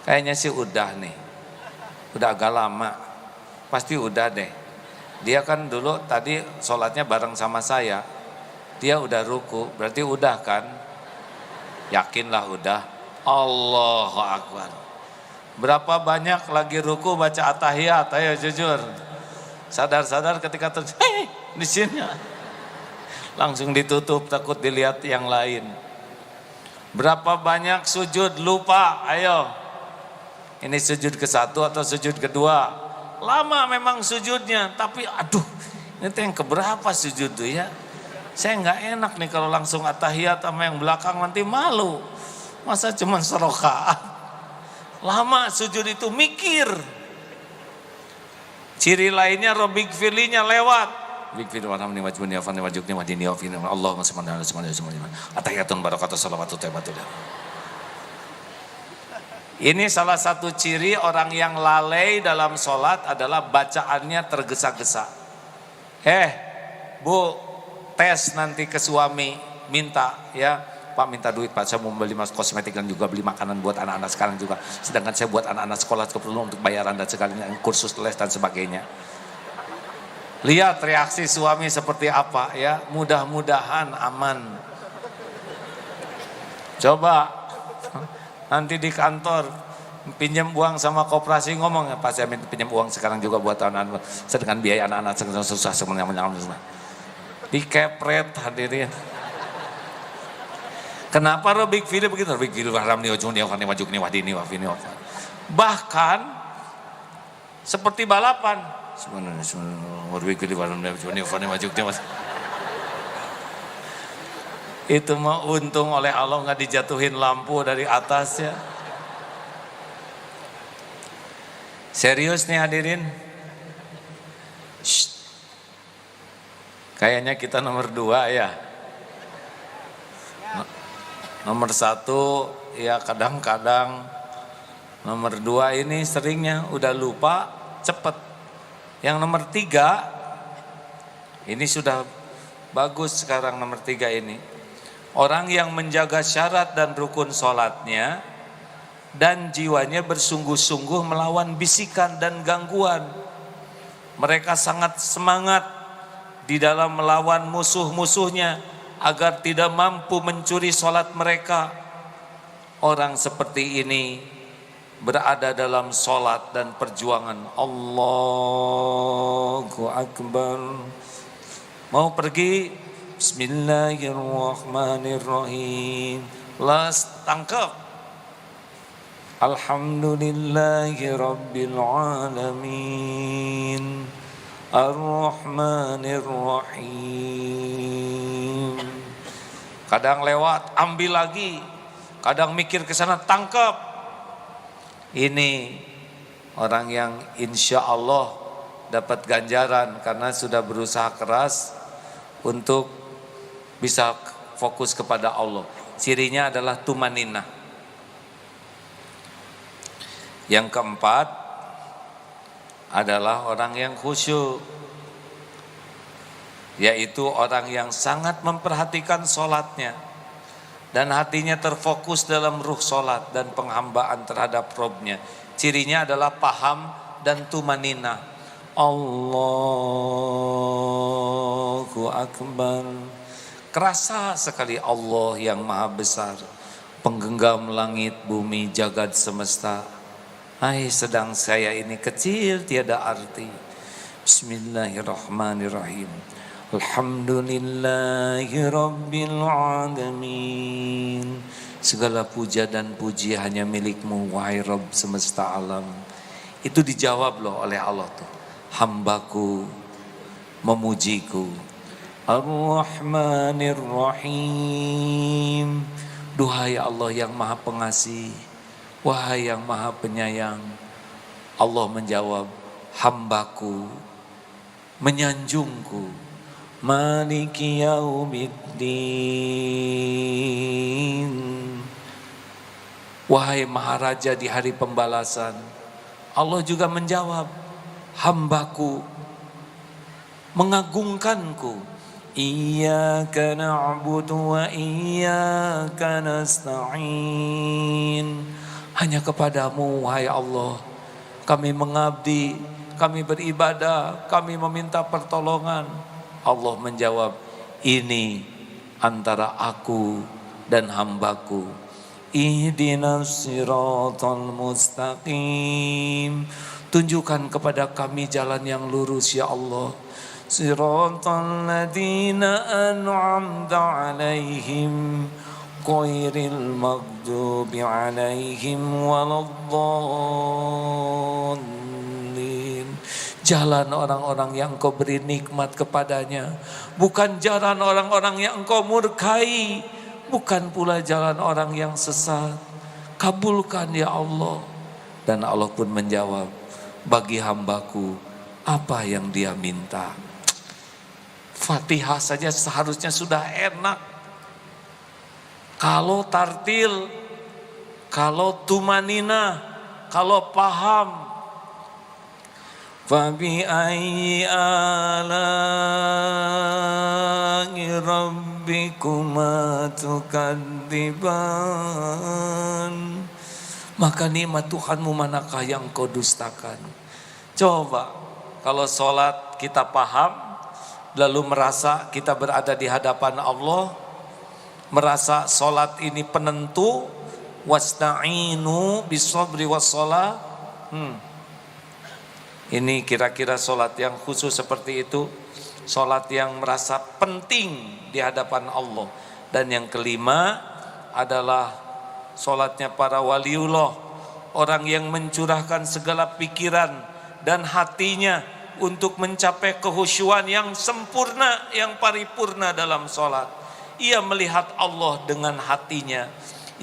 Kayaknya sih udah nih. Udah agak lama. Pasti udah deh. Dia kan dulu tadi sholatnya bareng sama saya. Dia udah ruku, berarti udah kan? Yakinlah udah. Allahu Akbar. Berapa banyak lagi ruku baca at-tahiyat? Ayo jujur. Sadar-sadar ketika di sini. Langsung ditutup takut dilihat yang lain. Berapa banyak sujud lupa? Ayo. Ini sujud ke-1 atau sujud kedua? Lama memang sujudnya, tapi aduh, ini yang keberapa sujud tuh ya? Saya nggak enak nih kalau langsung at-tahiyat sama yang belakang nanti malu. Masa cuma serokaat? Lama sujud itu mikir. Ciri lainnya robik filinya lewat. Bikfir warhamni wajbuni afani wajukni wadini wafini Allahumma subhanahu wa ta'ala at-tahiyatun barakatuh salawatu taibatu. Ini salah satu ciri orang yang lalai dalam sholat adalah bacaannya tergesa-gesa. Bu, tes nanti ke suami, minta ya, Pak minta duit Pak, saya mau beli kosmetik dan juga beli makanan buat anak-anak sekarang juga. Sedangkan saya buat anak-anak sekolah keperluan untuk bayaran dan sekalian kursus les dan sebagainya. Lihat reaksi suami seperti apa ya, mudah-mudahan aman. Coba. Nanti di kantor pinjam uang sama koperasi ngomong Pak saya pinjam uang sekarang juga buat anak-anak sedangkan biaya anak-anak susah semuanya dikepret hadirin. Kenapa robik video begitu? Robik video haramni wajuni wafani wajukni wahdini wafini wafani. Bahkan seperti balapan. Sebenarnya robik video haramni wajuni wafani wajukni wafani. Itu mah untung oleh Allah nggak dijatuhin lampu dari atas ya. Serius nih hadirin. Shh. Kayaknya kita nomor 2 ya. Nomor 1 ya kadang-kadang. Nomor 2 ini seringnya udah lupa cepet. Yang nomor 3 ini sudah bagus sekarang nomor 3 ini. Orang yang menjaga syarat dan rukun sholatnya dan jiwanya bersungguh-sungguh melawan bisikan dan gangguan. Mereka sangat semangat di dalam melawan musuh-musuhnya agar tidak mampu mencuri sholat mereka. Orang seperti ini berada dalam sholat dan perjuangan. Allahu Akbar. Mau pergi, bismillahirrahmanirrahim. Tangkap. Alhamdulillahi rabbil alamin. Ar-Rahmanir-Rahim. Kadang lewat, ambil lagi. Kadang mikir ke sana, tangkap. Ini orang yang insya Allah dapat ganjaran karena sudah berusaha keras untuk bisa fokus kepada Allah. Cirinya adalah tumaninah. Yang keempat adalah orang yang khusyuk, yaitu orang yang sangat memperhatikan sholatnya dan hatinya terfokus dalam ruh sholat dan penghambaan terhadap Robnya. Cirinya adalah paham dan tumaninah. Allahu Akbar. Kerasa sekali Allah yang maha besar, penggenggam langit, bumi, jagat semesta. Hai, sedang saya ini kecil tiada arti. Bismillahirrahmanirrahim. Alhamdulillahi rabbil alamin. Segala puja dan puji hanya milikmu, wahai Rabb semesta alam. Itu dijawab loh oleh Allah tuh. Hambaku memujiku. Ar-Rahmanir-Rahim. Duhai Allah yang maha pengasih, wahai yang maha penyayang. Allah menjawab, hambaku menyanjungku. Maliki yaumiddin. Wahai maharaja di hari pembalasan. Allah juga menjawab, hambaku mengagungkanku. Iyyaka na'budu wa iyyaka nasta'in. Hanya kepadamu wahai Allah kami mengabdi, kami beribadah, kami meminta pertolongan. Allah menjawab, ini antara aku dan hambaku. Ihdinas siratal mustaqim. Tunjukkan kepada kami jalan yang lurus ya Allah. Siratal ladzina an'amta alaihim ghairil maghdubi alaihim waladdallin. Jalan orang-orang yang Engkau beri nikmat kepadanya, bukan jalan orang-orang yang Engkau murkai, bukan pula jalan orang yang sesat. Kabulkan ya Allah. Dan Allah pun menjawab, bagi hambaku apa yang dia minta. Fatihah saja seharusnya sudah enak. Kalau tartil, kalau tumanina, kalau paham. Fabi ayyi ala'i rabbikuma tukadziban. Maka nikmat Tuhanmu manakah yang kau dustakan? Coba kalau sholat kita paham, lalu merasa kita berada di hadapan Allah, merasa sholat ini penentu, wasta'inu bisabri wassalah. Ini kira-kira sholat yang khusus seperti itu, sholat yang merasa penting di hadapan Allah. Dan yang kelima adalah sholatnya para waliullah, orang yang mencurahkan segala pikiran dan hatinya untuk mencapai kehusyuan yang sempurna, yang paripurna dalam sholat. Ia melihat Allah dengan hatinya.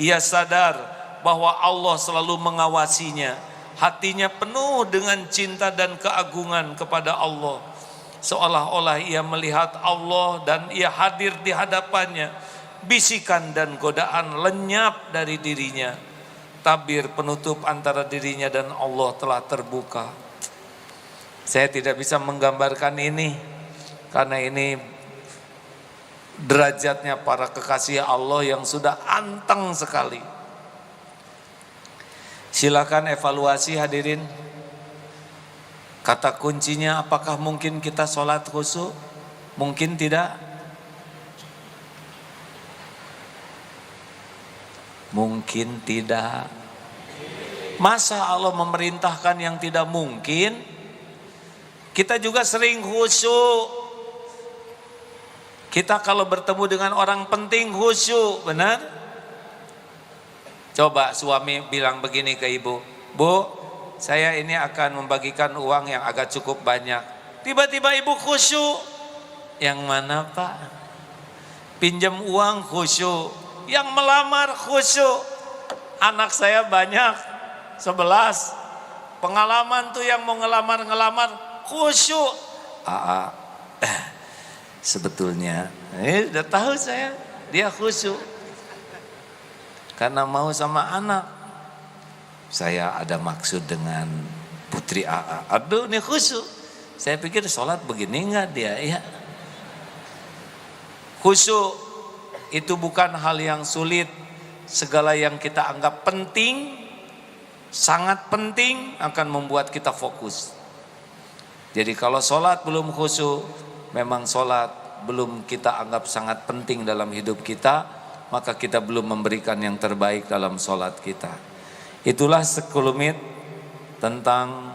Ia sadar bahwa Allah selalu mengawasinya. Hatinya penuh dengan cinta dan keagungan kepada Allah. Seolah-olah ia melihat Allah dan ia hadir di hadapannya. Bisikan dan godaan lenyap dari dirinya. Tabir penutup antara dirinya dan Allah telah terbuka. Saya tidak bisa menggambarkan ini, karena ini derajatnya para kekasih Allah yang sudah anteng sekali. Silakan evaluasi hadirin. Kata kuncinya, apakah mungkin kita sholat khusyuk? Mungkin tidak. Mungkin tidak. Masa Allah memerintahkan yang tidak mungkin? Kita juga sering khusyuk. Kita kalau bertemu dengan orang penting khusyuk, benar? Coba suami bilang begini ke ibu, Bu, saya ini akan membagikan uang yang agak cukup banyak. Tiba-tiba ibu khusyuk. Yang mana Pak? Pinjam uang khusyuk. Yang melamar khusyuk. Anak saya banyak, 11. Pengalaman tuh yang mau ngelamar khusyuk. Sebetulnya, udah tahu saya, dia khusyuk. Karena mau sama anak. Saya ada maksud dengan putri AA. Aduh, ini khusyuk. Saya pikir sholat begini enggak dia, ya. Khusyuk itu bukan hal yang sulit. Segala yang kita anggap penting, sangat penting, akan membuat kita fokus. Jadi kalau sholat belum khusyuk, memang sholat belum kita anggap sangat penting dalam hidup kita, maka kita belum memberikan yang terbaik dalam sholat kita. Itulah sekelumit tentang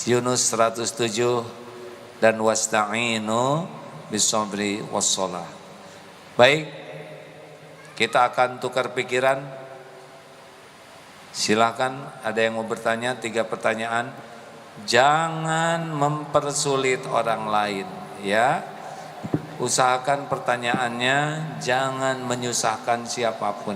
Yunus 107 dan wasta'inu bisabri wassalah. Baik, kita akan tukar pikiran. Silakan, ada yang mau bertanya, 3 pertanyaan. Jangan mempersulit orang lain, ya. Usahakan pertanyaannya jangan menyusahkan siapapun.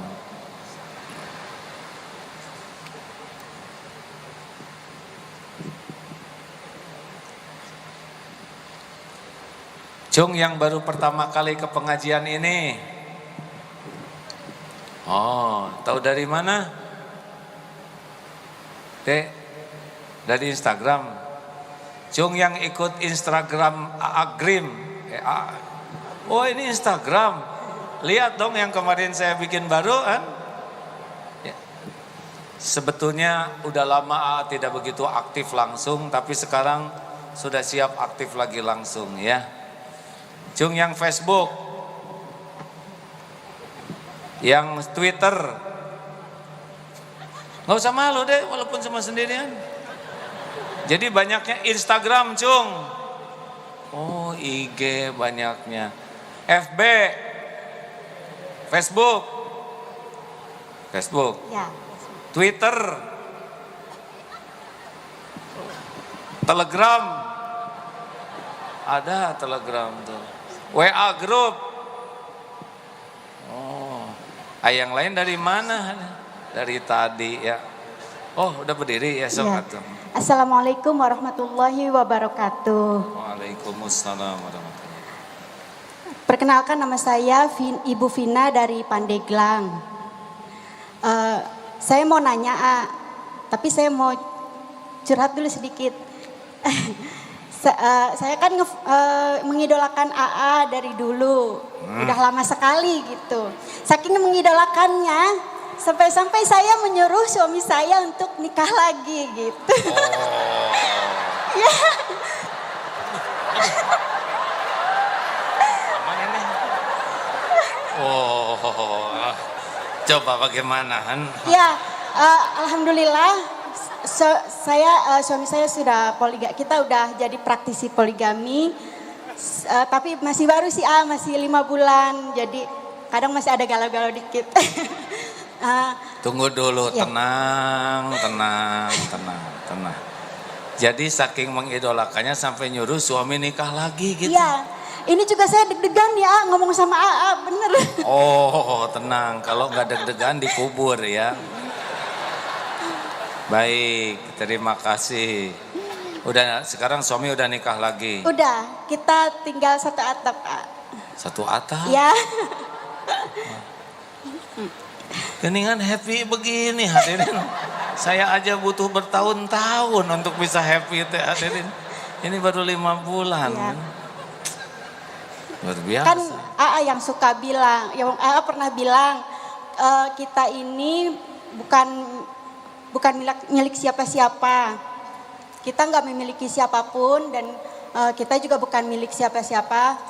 Cung yang baru pertama kali ke pengajian ini. Oh, tahu dari mana? Dek, dari Instagram. Cung yang ikut Instagram Agrim. Oh, ini Instagram. Lihat dong yang kemarin saya bikin baru kan. Ya. Sebetulnya udah lama tidak begitu aktif langsung, tapi sekarang sudah siap aktif lagi langsung ya. Cung yang Facebook, yang Twitter, nggak usah malu deh, walaupun sama sendirian. Jadi banyaknya Instagram, Cung. Oh, IG banyaknya, FB, Facebook, ya. Twitter, Telegram, ada Telegram tuh. WA grup. Oh, yang lain dari mana? Dari tadi ya. Oh, udah berdiri ya, sobat. Ya. Assalamualaikum warahmatullahi wabarakatuh. Waalaikumsalam warahmatullahi wabarakatuh. Perkenalkan, nama saya Ibu Vina dari Pandeglang. Saya mau nanya, tapi saya mau curhat dulu sedikit. Saya kan mengidolakan AA dari dulu, udah lama sekali gitu. Saking mengidolakannya, sampai-sampai saya menyuruh suami saya untuk nikah lagi gitu. Ya. Coba bagaimana? Ya, alhamdulillah. Suami saya sudah kita udah jadi praktisi poligami, tapi masih baru sih, masih 5 bulan, jadi kadang masih ada galau-galau dikit. Tunggu dulu, ya. tenang. Jadi saking mengidolakannya sampai nyuruh suami nikah lagi gitu. Iya, ini juga saya deg-degan ya ngomong sama AA, bener. Oh, tenang, kalau nggak deg-degan dikubur ya. Baik, terima kasih. Udah, sekarang suami udah nikah lagi? Udah, kita tinggal 1 atap, Kak. 1 atap? Ya. Geningan happy begini hadirin. Saya aja butuh bertahun-tahun untuk bisa happy hadirin. Ini baru 5 bulan. Ya. Luar biasa. Kan AA yang suka bilang, yang AA pernah bilang, kita ini bukan milik siapa-siapa. Kita nggak memiliki siapapun dan kita juga bukan milik siapa-siapa,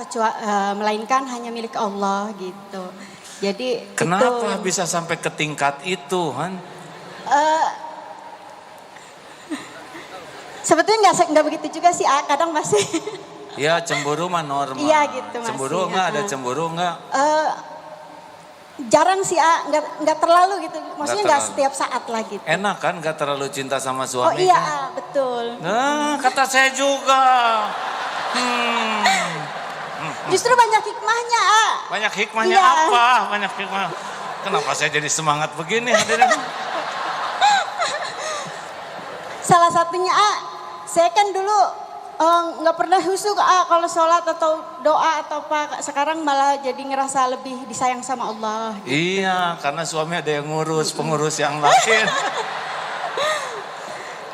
melainkan hanya milik Allah gitu. Jadi Kenapa itu, bisa sampai ke tingkat itu, Han? sebetulnya nggak begitu juga sih, kadang masih. Ya cemburu mah normal. Iya gitu masih. Cemburu nggak? Ada cemburu nggak? Jarang sih, nggak terlalu gitu. Maksudnya nggak terlalu. setiap saat lah gitu. Enak kan gak terlalu cinta sama Oh suami iya, kan? betul. Nah, kata saya juga. Justru banyak hikmahnya, Banyak hikmahnya Iya. apa? Banyak hikmah. Kenapa saya jadi semangat begini hadirin? Salah satunya, saya kan dulu nggak pernah khusyuk kalau sholat atau doa atau apa. Sekarang malah jadi ngerasa lebih disayang sama Allah. Iya, karena suami ada yang ngurus, pengurus yang lain.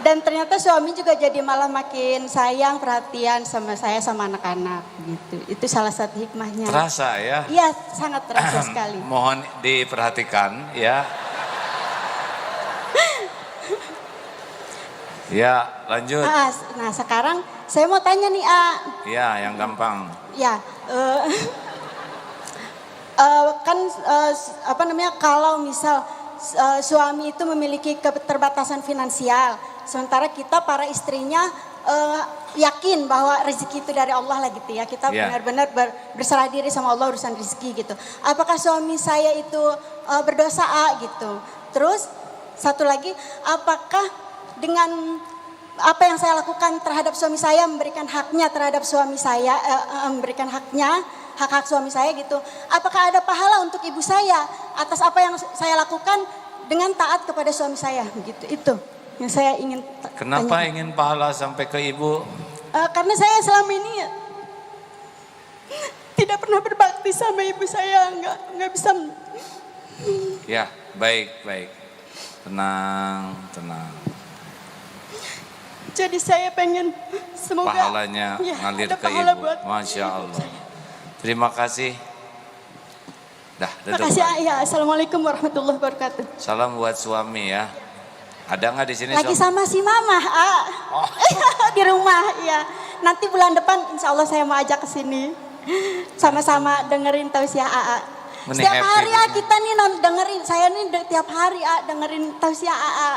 Dan ternyata suami juga jadi malah makin sayang, perhatian sama saya, sama anak-anak gitu. Itu salah satu hikmahnya. Terasa ya? Iya, sangat terasa sekali. Mohon diperhatikan ya. Ya, lanjut. Nah sekarang saya mau tanya nih, Ya, yang gampang. ya kan kalau misal suami itu memiliki keterbatasan finansial, sementara kita para istrinya yakin bahwa rezeki itu dari Allah lah gitu ya, kita Ya. benar-benar berserah diri sama Allah urusan rezeki gitu. Apakah suami saya itu berdosa gitu? Terus satu lagi, apakah dengan apa yang saya lakukan terhadap suami saya, memberikan haknya terhadap suami saya, memberikan haknya, hak-hak suami saya gitu. Apakah ada pahala untuk ibu saya atas apa yang saya lakukan dengan taat kepada suami saya begitu? Itu yang saya ingin Kenapa tanya. ingin pahala sampai ke ibu? Karena saya selama ini tidak pernah berbakti sama ibu saya, nggak bisa. Ya, baik. Tenang. Jadi saya pengen semoga Pahalanya ngalir ada ke pahala ibu. buat Masya Allah. Terima kasih. Dah, duduk. Makasih ya. Assalamualaikum warahmatullahi wabarakatuh. Salam buat suami ya. Ada nggak di sini Lagi suami? sama si mama, Oh. di rumah ya. Nanti bulan depan insya Allah saya mau ajak ke sini. Sama-sama dengerin tausiah AA. Mending Setiap happy hari begini. kita nih dengerin, saya nih tiap hari dengerin tausiah AA.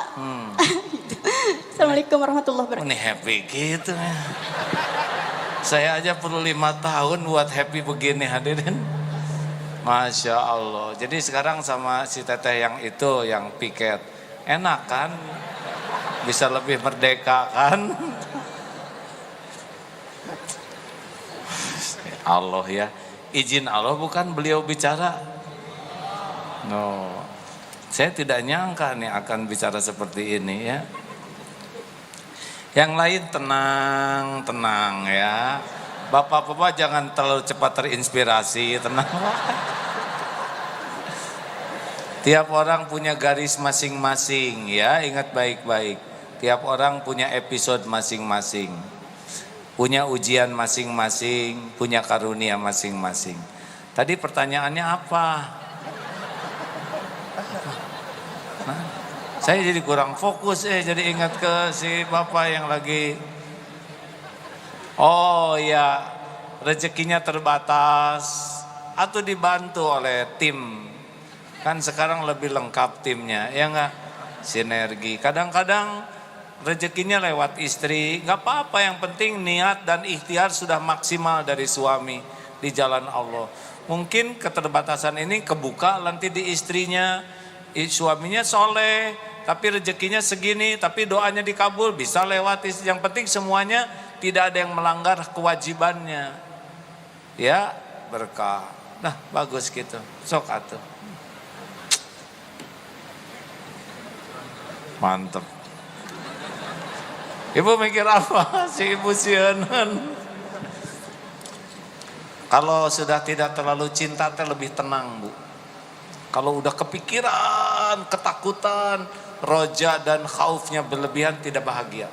Assalamualaikum warahmatullahi wabarakatuh. Ini happy gitu ya. Saya aja perlu 5 tahun buat happy begini hadirin. Masya Allah. Jadi sekarang sama si teteh yang itu, yang piket. Enak kan? Bisa lebih merdeka kan? Allah ya. Izin Allah bukan beliau bicara. No. Saya tidak nyangka nih akan bicara seperti ini ya. Yang lain tenang ya. Bapak-bapak jangan terlalu cepat terinspirasi, tenang. Tiap orang punya garis masing-masing ya, ingat baik-baik. Tiap orang punya episode masing-masing. Punya ujian masing-masing, punya karunia masing-masing. Tadi pertanyaannya apa? Saya jadi kurang fokus jadi ingat ke si bapak yang lagi. Oh ya, rezekinya terbatas atau dibantu oleh tim. Kan sekarang lebih lengkap timnya, ya enggak? Sinergi. Kadang-kadang rezekinya lewat istri, enggak apa-apa, yang penting niat dan ikhtiar sudah maksimal dari suami di jalan Allah. Mungkin keterbatasan ini kebuka nanti di istrinya, suaminya soleh, tapi rezekinya segini, tapi doanya dikabul, bisa lewat istri. Yang penting semuanya tidak ada yang melanggar kewajibannya. Ya, berkah. Nah, bagus gitu. Sok atuh. Mantep. Ibu mikir apa? Si ibu sieun. Kalau sudah tidak terlalu cinta, lebih tenang, Bu. Kalau udah kepikiran, ketakutan, roja dan khaufnya berlebihan, tidak bahagia.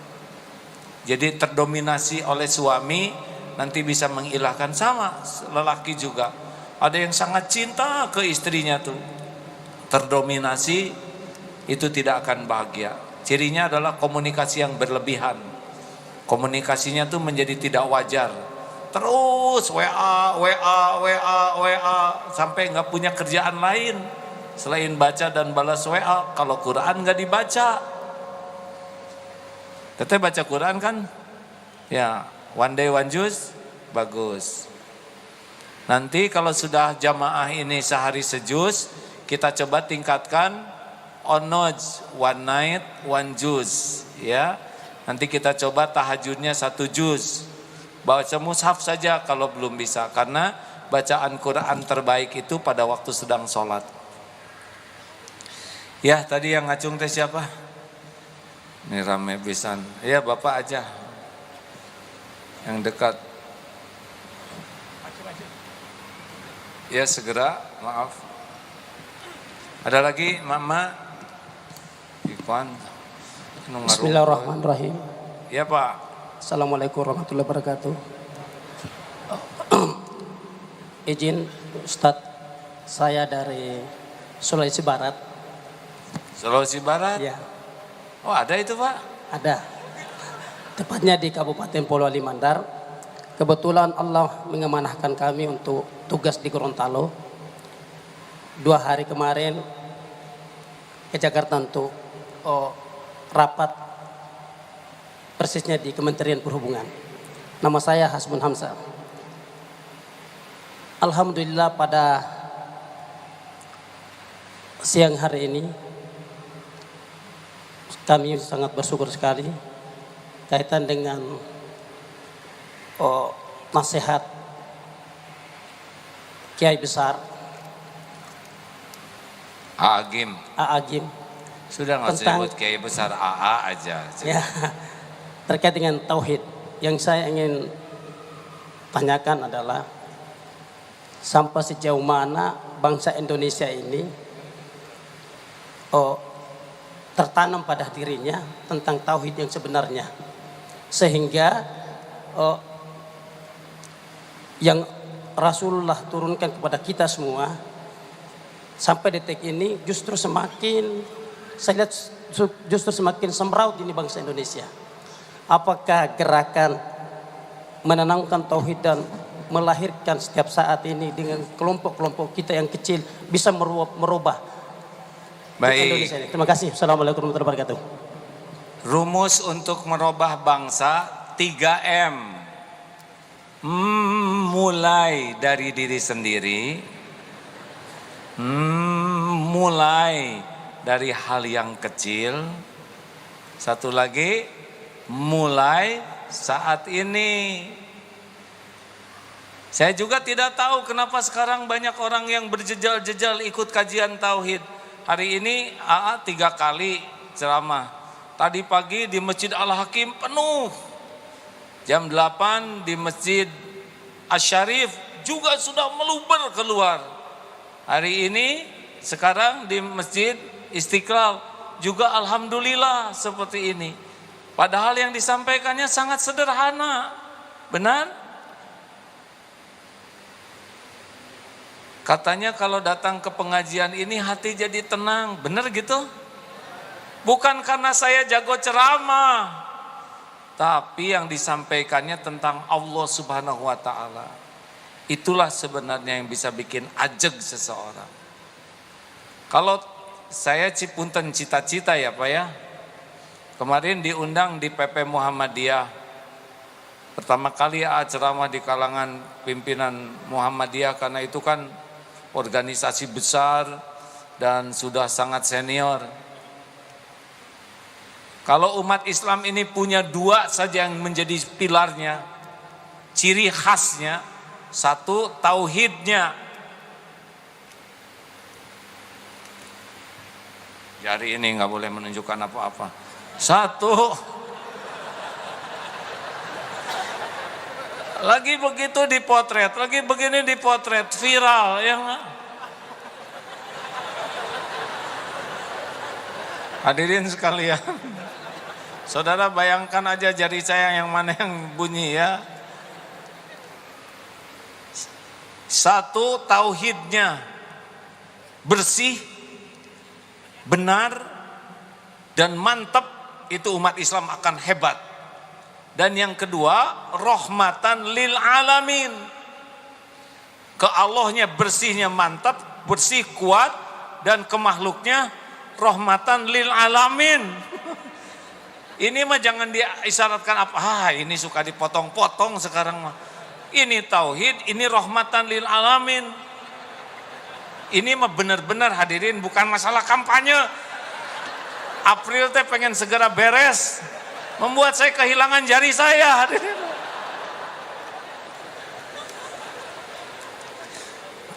Jadi terdominasi oleh suami, nanti bisa mengilahkan. Sama lelaki juga. Ada yang sangat cinta ke istrinya tuh. Terdominasi, itu tidak akan bahagia. Cirinya adalah komunikasi yang berlebihan. Komunikasinya tuh menjadi tidak wajar. Terus WA sampai nggak punya kerjaan lain selain baca dan balas WA. Kalau Quran nggak dibaca. Teteh baca Quran kan? Ya, one day one juz, bagus. Nanti kalau sudah jamaah ini sehari sejuz, kita coba tingkatkan onoj, one night one juz, ya. Nanti kita coba tahajudnya 1 juz. Baca mushaf saja kalau belum bisa, karena bacaan Quran terbaik itu pada waktu sedang sholat. Ya, tadi yang ngacung teh siapa? Ini rame pisan. Ya, Bapak aja. Yang dekat. Ya, segera, maaf. Ada lagi, Mama? Ikhwan. Bismillahirrahmanirrahim. Ya, Pak. Assalamualaikum warahmatullahi wabarakatuh. Izin Ustadz, saya dari Sulawesi Barat. Sulawesi Barat? Ya, Oh, ada itu, Pak? ada. Tepatnya di Kabupaten Polewali Mandar. Kebetulan Allah mengamanahkan kami untuk tugas di Gorontalo. 2 hari kemarin ke Jakarta untuk rapat, persisnya di Kementerian Perhubungan. Nama saya Hasbun Hamzah. Alhamdulillah pada siang hari ini kami sangat bersyukur sekali kaitan dengan nasihat Kiai Besar Agim. Agim Sudah nggak tentang- sebut Kiai Besar AA aja. ya, terkait dengan tauhid. Yang saya ingin tanyakan adalah sampai sejauh mana bangsa Indonesia ini tertanam pada dirinya tentang tauhid yang sebenarnya, sehingga yang Rasulullah turunkan kepada kita semua sampai detik ini justru semakin, saya lihat justru semakin semraut ini bangsa Indonesia. Apakah gerakan menanamkan tauhid dan melahirkan setiap saat ini dengan kelompok-kelompok kita yang kecil bisa merubah Indonesia ini? Terima kasih. Assalamualaikum warahmatullahi wabarakatuh. Rumus untuk merubah bangsa 3M. Mulai dari diri sendiri. Mulai dari hal yang kecil. Satu lagi, mulai saat ini. Saya juga tidak tahu kenapa sekarang banyak orang yang berjejal-jejal ikut kajian tauhid. Hari ini AA 3 kali ceramah. Tadi pagi di Masjid Al-Hakim penuh. Jam 8 di Masjid Asy-Syarif juga sudah meluber keluar. Hari ini sekarang di Masjid Istiqlal juga alhamdulillah seperti ini. Padahal yang disampaikannya sangat sederhana. Benar? Katanya kalau datang ke pengajian ini hati jadi tenang. Benar gitu? Bukan karena saya jago ceramah, tapi yang disampaikannya tentang Allah Subhanahu wa Ta'ala. Itulah sebenarnya yang bisa bikin ajeg seseorang. Kalau saya cipunten cita-cita ya Pak ya. Kemarin diundang di PP Muhammadiyah. Pertama kali ceramah di kalangan pimpinan Muhammadiyah, karena itu kan organisasi besar dan sudah sangat senior. Kalau umat Islam ini punya 2 saja yang menjadi pilarnya, ciri khasnya, 1 tauhidnya. Jari ini nggak boleh menunjukkan apa-apa. 1, lagi begitu dipotret, lagi begini dipotret, viral ya nggak? Hadirin sekalian, saudara bayangkan aja jari saya yang mana yang bunyi ya. 1 tauhidnya bersih, benar, dan mantap, itu umat Islam akan hebat. Dan yang kedua, rahmatan lil alamin. Ke Allahnya bersihnya mantap, bersih kuat, dan ke makhluknya rahmatan lil alamin. Ini mah jangan diisyaratkan apa, ini suka dipotong-potong sekarang mah. Ini tauhid, ini rahmatan lil alamin. Ini mah benar-benar hadirin, bukan masalah kampanye. April teh pengen segera beres, membuat saya kehilangan jari saya, hadirin.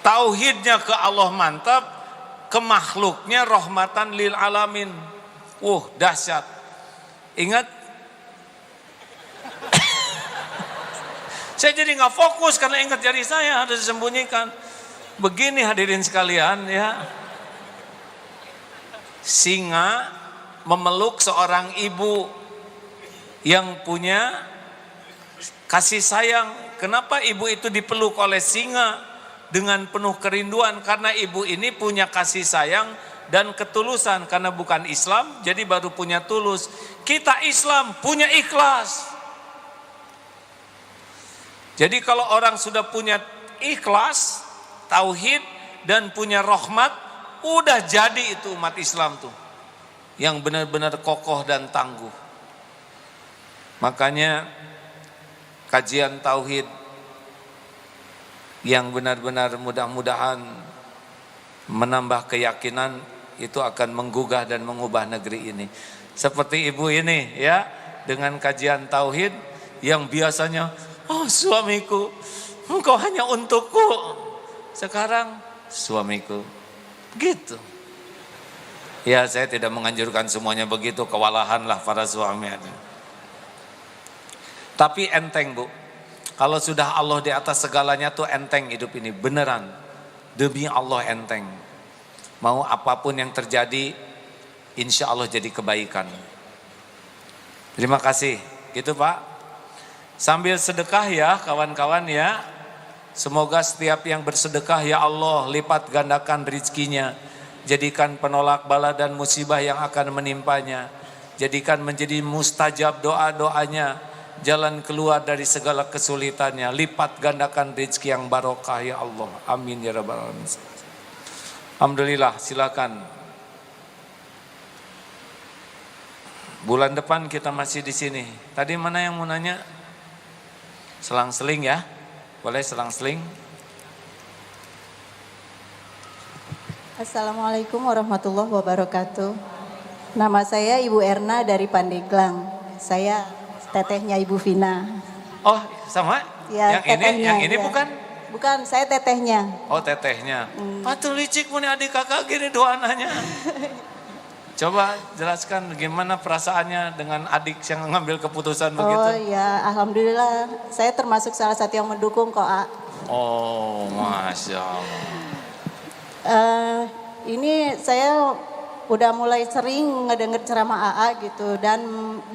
Tauhidnya ke Allah mantap, ke makhluknya rahmatan lil alamin. Dahsyat. Ingat, saya jadi nggak fokus karena ingat jari saya harus disembunyikan. Begini hadirin sekalian ya, singa memeluk seorang ibu yang punya kasih sayang. Kenapa ibu itu dipeluk oleh singa dengan penuh kerinduan? Karena ibu ini punya kasih sayang dan ketulusan. Karena bukan Islam, jadi baru punya tulus. Kita Islam punya ikhlas. Jadi kalau orang sudah punya ikhlas, tauhid, dan punya rahmat, udah jadi itu umat Islam tuh, yang benar-benar kokoh dan tangguh. Makanya kajian tauhid yang benar-benar mudah-mudahan menambah keyakinan, itu akan menggugah dan mengubah negeri ini. Seperti ibu ini ya, dengan kajian tauhid yang biasanya, suamiku, engkau hanya untukku. Sekarang suamiku, gitu. Ya, saya tidak menganjurkan semuanya begitu, kewalahanlah para suami. Tapi enteng bu, kalau sudah Allah di atas segalanya tuh enteng hidup ini, beneran. Demi Allah enteng. Mau apapun yang terjadi, insya Allah jadi kebaikan. Terima kasih, gitu Pak. Sambil sedekah ya kawan-kawan ya. Semoga setiap yang bersedekah ya Allah lipat gandakan rizkinya. Jadikan penolak bala dan musibah yang akan menimpanya. Jadikan menjadi mustajab doa-doanya. Jalan keluar dari segala kesulitannya. Lipat gandakan rizki yang barokah ya Allah. Amin ya rabbal alamin. Alhamdulillah, silakan. Bulan depan kita masih di sini. Tadi mana yang mau nanya? Selang-seling ya. Boleh selang-seling. Assalamualaikum warahmatullahi wabarakatuh. Nama saya Ibu Erna dari Pandeglang. Saya tetehnya Ibu Vina. Oh, sama? Ya, yang ini ya. bukan? Bukan, saya tetehnya. Oh, tetehnya. Patuh licik punya adik kakak gini dua anaknya. Coba jelaskan gimana perasaannya dengan adik yang ngambil keputusan begitu. Oh ya, alhamdulillah. Saya termasuk salah satu yang mendukung kok, A. Oh, Masya Allah. Ini saya udah mulai sering ngedenger ceramah AA gitu. Dan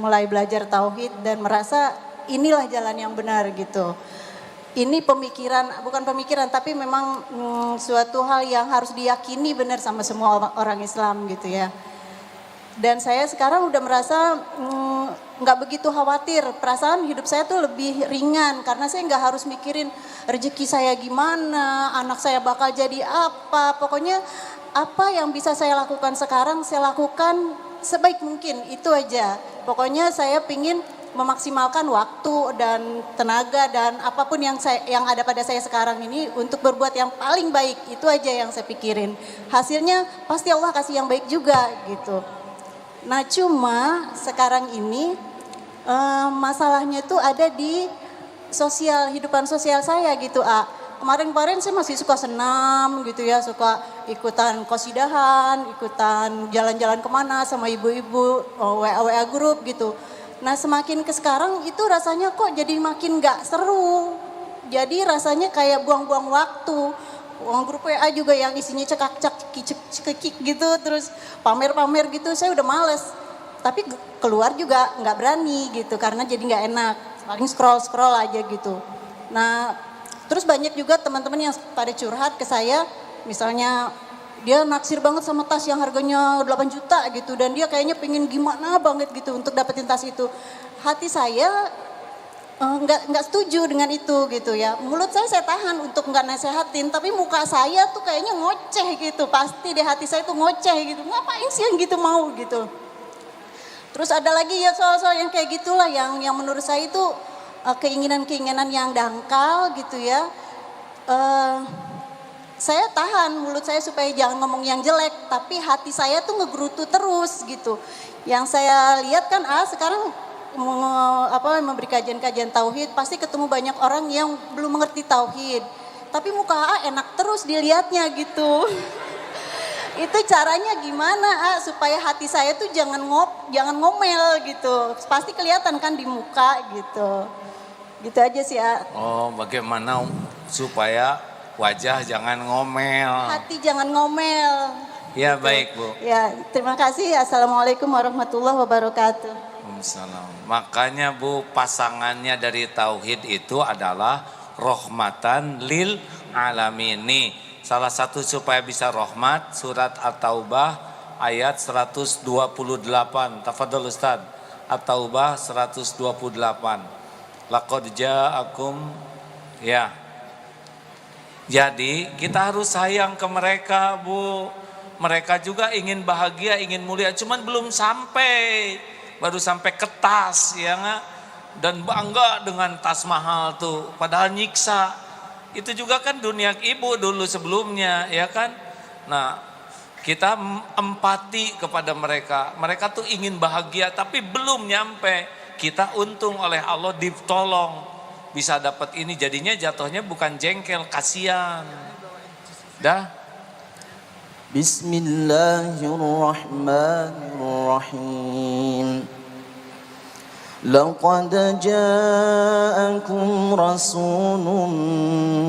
mulai belajar tauhid dan merasa inilah jalan yang benar gitu. Ini pemikiran, bukan pemikiran tapi memang suatu hal yang harus diyakini benar sama semua orang Islam gitu ya. Dan saya sekarang udah merasa nggak begitu khawatir, perasaan hidup saya tuh lebih ringan karena saya nggak harus mikirin rezeki saya gimana, anak saya bakal jadi apa, pokoknya apa yang bisa saya lakukan sekarang saya lakukan sebaik mungkin, itu aja. Pokoknya saya pingin memaksimalkan waktu dan tenaga dan apapun yang ada pada saya sekarang ini untuk berbuat yang paling baik, itu aja yang saya pikirin. Hasilnya pasti Allah kasih yang baik juga gitu. Nah cuma sekarang ini masalahnya itu ada di hidupan sosial saya gitu. Kemarin-kemarin saya masih suka senam gitu ya, suka ikutan qasidahan, ikutan jalan-jalan kemana sama ibu-ibu, WA grup gitu. Nah semakin ke sekarang itu rasanya kok jadi makin gak seru. Jadi rasanya kayak buang-buang waktu. Grup WA juga yang isinya cekik gitu, terus pamer-pamer gitu, saya udah males. Tapi keluar juga gak berani gitu karena jadi gak enak. Paling scroll aja gitu. Nah terus banyak juga teman-teman yang pada curhat ke saya, misalnya dia naksir banget sama tas yang harganya 8 juta gitu, dan dia kayaknya pengen gimana banget gitu untuk dapetin tas itu. Hati saya nggak setuju dengan itu gitu ya. Mulut saya tahan untuk nggak nasehatin, tapi muka saya tuh kayaknya ngoceh gitu. Pasti di hati saya tuh ngoceh gitu. Ngapain sih yang gitu mau gitu. Terus ada lagi ya soal-soal yang kayak gitulah yang menurut saya itu keinginan-keinginan yang dangkal gitu ya. Saya tahan mulut saya supaya jangan ngomong yang jelek, tapi hati saya tuh ngegerutu terus gitu. Yang saya lihat kan sekarang memberi kajian-kajian tauhid, pasti ketemu banyak orang yang belum mengerti tauhid. Tapi muka enak terus dilihatnya gitu. Itu caranya gimana supaya hati saya tuh jangan ngomel gitu. Pasti kelihatan kan di muka gitu. Gitu aja sih Oh, bagaimana supaya wajah jangan ngomel. Hati jangan ngomel. Ya, gitu. baik Bu. Ya, terima kasih. Assalamualaikum warahmatullahi wabarakatuh. Waalaikumsalam. Makanya Bu, pasangannya dari tauhid itu adalah rahmatan lil alamin. Nih, salah satu supaya bisa rahmat, surat At-Taubah ayat 128. Tafadhol Ustaz. At-Taubah 128. Laqad ja'akum, ya. Jadi kita harus sayang ke mereka Bu. Mereka juga ingin bahagia, ingin mulia, cuman belum sampai. Baru sampai ke tas ya nggak? Dan bangga dengan tas mahal tuh, padahal nyiksa. Itu juga kan dunia ibu dulu sebelumnya ya kan. Nah, kita empati kepada mereka. Mereka tuh ingin bahagia tapi belum nyampe. Kita untung oleh Allah ditolong. Bisa dapat ini, jadinya jatuhnya bukan jengkel, kasihan. Dah. Bismillahirrahmanirrahim. Laqad ja'akum rasulun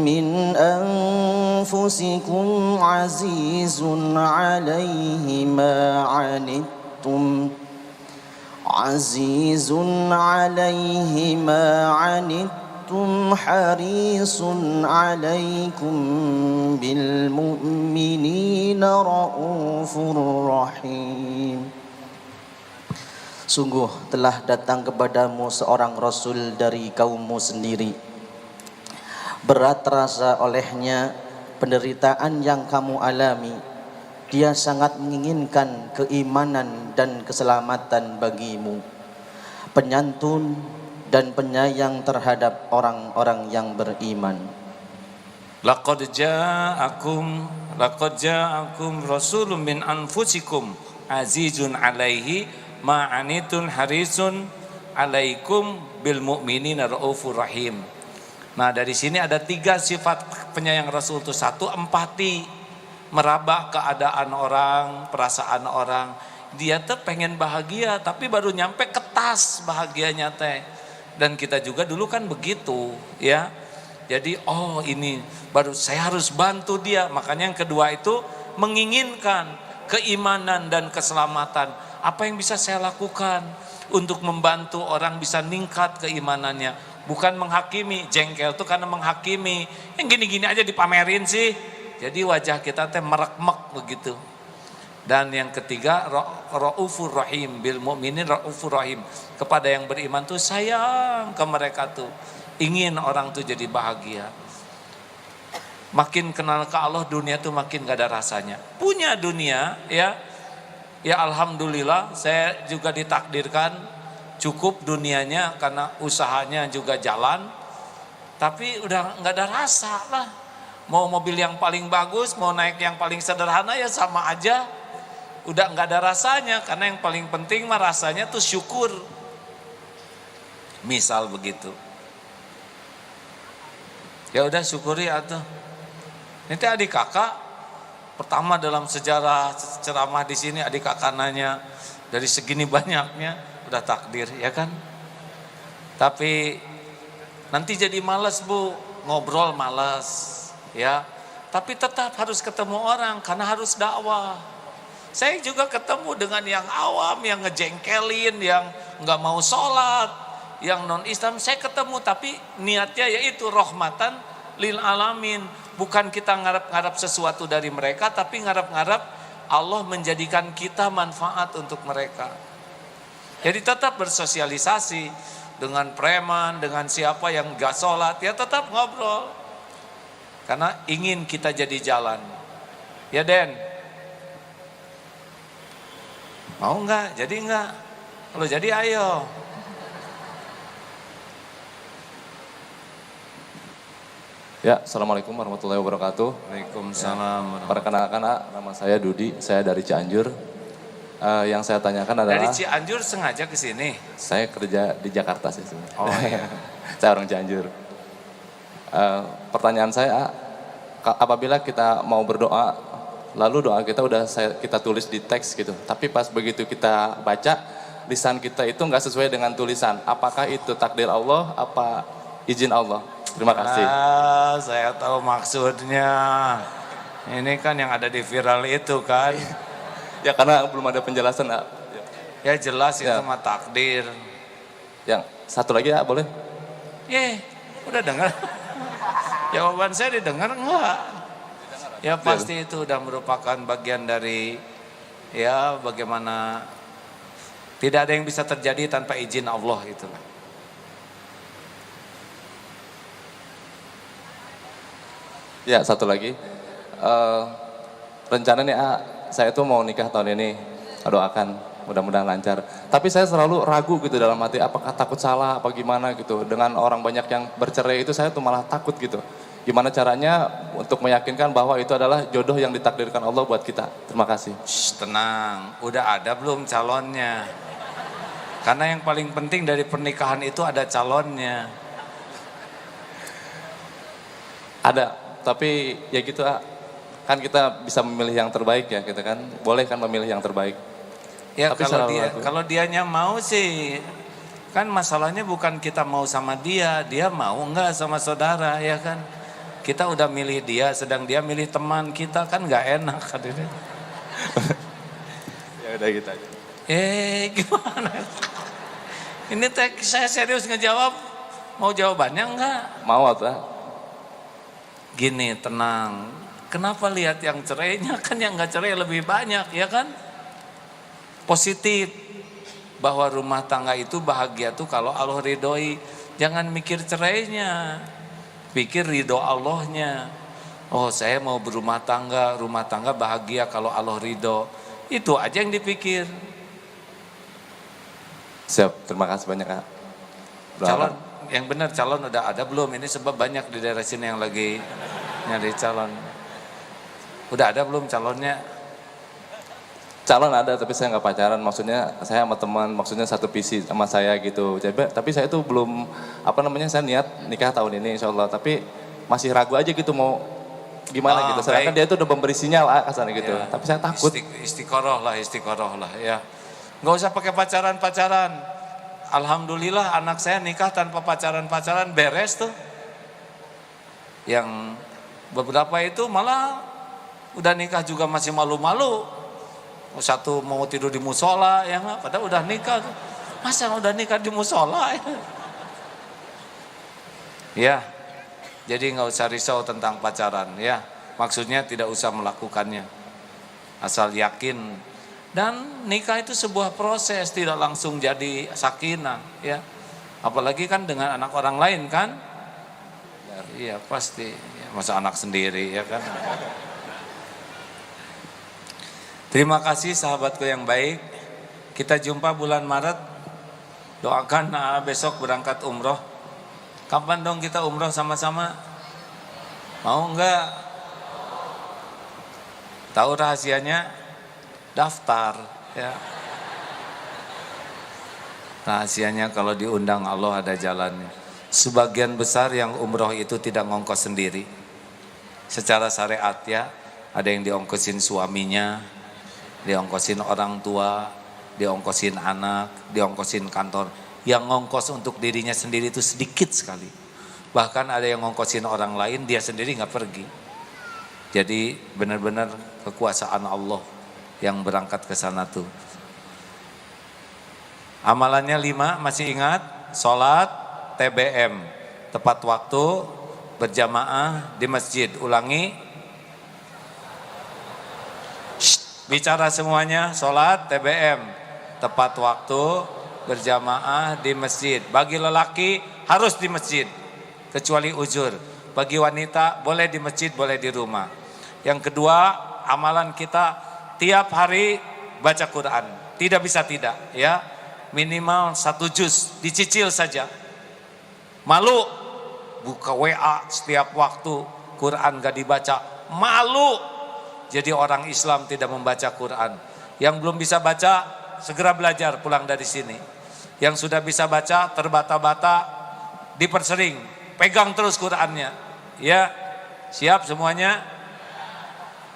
min anfusikum azizun 'alaihi ma 'anittum. Azizun 'alaihi ma 'anittum. Harisun 'alaikum bil mu'minina raufur rahim. Sungguh telah datang kepadamu seorang rasul dari kaummu sendiri. Berat terasa olehnya penderitaan yang kamu alami. Dia sangat menginginkan keimanan dan keselamatan bagimu. Penyantun dan penyayang terhadap orang-orang yang beriman. Laqad ja'akum rasulun min anfusikum azizun 'alaihi ma 'anitun harisun 'alaikum bil mu'minina raufur rahim. Nah, dari sini ada 3 sifat penyayang Rasul itu. 1, empati, meraba keadaan orang, perasaan orang. Dia tuh pengen bahagia tapi baru nyampe ke tas bahagianya teh. Dan kita juga dulu kan begitu ya. Jadi ini baru saya harus bantu dia. Makanya yang kedua itu menginginkan keimanan dan keselamatan. Apa yang bisa saya lakukan untuk membantu orang bisa meningkat keimanannya. Bukan menghakimi. Jengkel tuh karena menghakimi. Yang gini-gini aja dipamerin sih. Jadi wajah kita teh merekmek begitu. Dan yang ketiga, raufur rahim, bil mu'minin raufur rahim. Kepada yang beriman tuh sayang ke mereka tuh. Ingin orang tuh jadi bahagia. Makin kenal ke Allah, dunia tuh makin gak ada rasanya. Punya dunia ya. Ya alhamdulillah saya juga ditakdirkan cukup dunianya karena usahanya juga jalan. Tapi udah gak ada rasa lah. Mau mobil yang paling bagus, mau naik yang paling sederhana ya sama aja. Udah nggak ada rasanya, karena yang paling penting mah rasanya tuh syukur. Misal begitu. Ya udah syukuri atuh. Nanti adik kakak pertama dalam sejarah ceramah di sini, adik kakak nanya dari segini banyaknya udah takdir ya kan. Tapi nanti jadi malas Bu, ngobrol malas ya. Tapi tetap harus ketemu orang karena harus dakwah. Saya juga ketemu dengan yang awam, yang ngejengkelin, yang nggak mau sholat, yang non Islam. Saya ketemu tapi niatnya yaitu rahmatan lil alamin, bukan kita ngarap-ngarap sesuatu dari mereka, tapi ngarap-ngarap Allah menjadikan kita manfaat untuk mereka. Jadi tetap bersosialisasi dengan preman, dengan siapa yang gak sholat, ya tetap ngobrol. Karena ingin kita jadi jalan. Ya Den? Mau enggak? Jadi enggak? Kalau jadi ayo. Ya, Assalamualaikum warahmatullahi wabarakatuh. Waalaikumsalam. Perkenalkan, nama saya Dudi, saya dari Cianjur. Yang saya tanyakan Dari adalah, Cianjur sengaja ke sini? saya kerja di Jakarta sih sebenarnya. Oh, iya. Saya orang Cianjur. Pertanyaan saya, apabila kita mau berdoa, lalu doa kita kita tulis di teks gitu, tapi pas begitu kita baca, lisan kita itu nggak sesuai dengan tulisan. Apakah itu takdir Allah, apa izin Allah? Terima kasih. Saya tahu maksudnya. Ini kan yang ada di viral itu kan. Ya karena belum ada penjelasan. Ya jelas itu Ya. mah takdir. Yang satu lagi ya, boleh? Udah dengar? Jawaban saya didengar enggak? Ya pasti itu udah merupakan bagian dari ya bagaimana tidak ada yang bisa terjadi tanpa izin Allah itu. Ya, satu lagi. Rencananya saya tuh mau nikah tahun ini. Doakan, mudah-mudahan lancar. Tapi saya selalu ragu gitu dalam hati, apakah takut salah, apa gimana gitu. Dengan orang banyak yang bercerai itu saya tuh malah takut gitu. Gimana caranya untuk meyakinkan bahwa itu adalah jodoh yang ditakdirkan Allah buat kita. Terima kasih. Tenang, udah ada belum calonnya? Karena yang paling penting dari pernikahan itu ada calonnya. Ada. Tapi ya gitu, kan kita bisa memilih yang terbaik ya, kita kan boleh kan memilih yang terbaik. Ya Tapi kalau dianya mau sih, kan masalahnya bukan kita mau sama dia mau enggak sama saudara ya kan. Kita udah milih dia, sedang dia milih teman kita, kan nggak enak hadirnya. Ya udah gitu aja. Gimana? Ini saya serius ngejawab, mau jawabannya enggak? Mau atau? Gini, tenang. Kenapa lihat yang cerainya? Kan yang nggak cerai lebih banyak, ya kan? Positif. Bahwa rumah tangga itu bahagia tuh kalau Allah ridhoi. Jangan mikir cerainya. Pikir ridho Allahnya. Oh, saya mau berumah tangga bahagia kalau Allah ridho. Itu aja yang dipikir. Siap, terima kasih banyak Kak. Calon yang benar, calon udah ada belum? Ini sebab banyak di daerah sini yang lagi nyari calon. Udah ada belum calonnya? Calon ada, tapi saya nggak pacaran. Maksudnya saya sama teman, maksudnya satu visi sama saya gitu. Tapi saya tuh belum, saya niat nikah tahun ini insya Allah. Tapi masih ragu aja gitu mau gimana gitu. Sedangkan dia tuh udah memberi sinyal kasarnya gitu. Ya. Tapi saya takut. Istiqoroh lah ya. Nggak usah pakai pacaran. Alhamdulillah anak saya nikah tanpa pacaran beres tuh. Yang beberapa itu malah udah nikah juga masih malu-malu. Satu mau tidur di musola ya nggak, padahal udah nikah tuh. Masa udah nikah di musola ya. Jadi nggak usah risau tentang pacaran ya. Maksudnya tidak usah melakukannya. Asal yakin. Dan nikah itu sebuah proses, tidak langsung jadi sakinah ya. Apalagi kan dengan anak orang lain kan. Iya pasti, masa anak sendiri ya kan. Terima kasih sahabatku yang baik. Kita jumpa bulan Maret. Doakan besok berangkat umroh. Kapan dong kita umroh sama-sama? Mau enggak? Tahu rahasianya? Daftar ya. Rahasianya kalau diundang Allah ada jalannya. Sebagian besar yang umroh itu tidak ngongkos sendiri. Secara syariat ya, ada yang diongkosin suaminya, diongkosin orang tua, diongkosin anak, diongkosin kantor. Yang ngongkos untuk dirinya sendiri itu sedikit sekali. Bahkan ada yang ngongkosin orang lain, dia sendiri nggak pergi. Jadi benar-benar kekuasaan Allah yang berangkat ke sana tuh. Amalannya 5, masih ingat? Sholat, TBM, tepat waktu, berjamaah di masjid. Ulangi. Bicara semuanya, sholat TBM tepat waktu berjamaah di masjid. Bagi lelaki harus di masjid kecuali uzur. Bagi wanita boleh di masjid, boleh di rumah. Yang kedua, amalan kita tiap hari baca Quran. Tidak bisa tidak, ya. Minimal 1 juz, dicicil saja. Malu buka WA setiap waktu, Quran gak dibaca. Malu jadi orang Islam tidak membaca Quran. Yang belum bisa baca, segera belajar pulang dari sini. Yang sudah bisa baca, terbata-bata, dipersering. Pegang terus Qurannya. Ya, siap semuanya?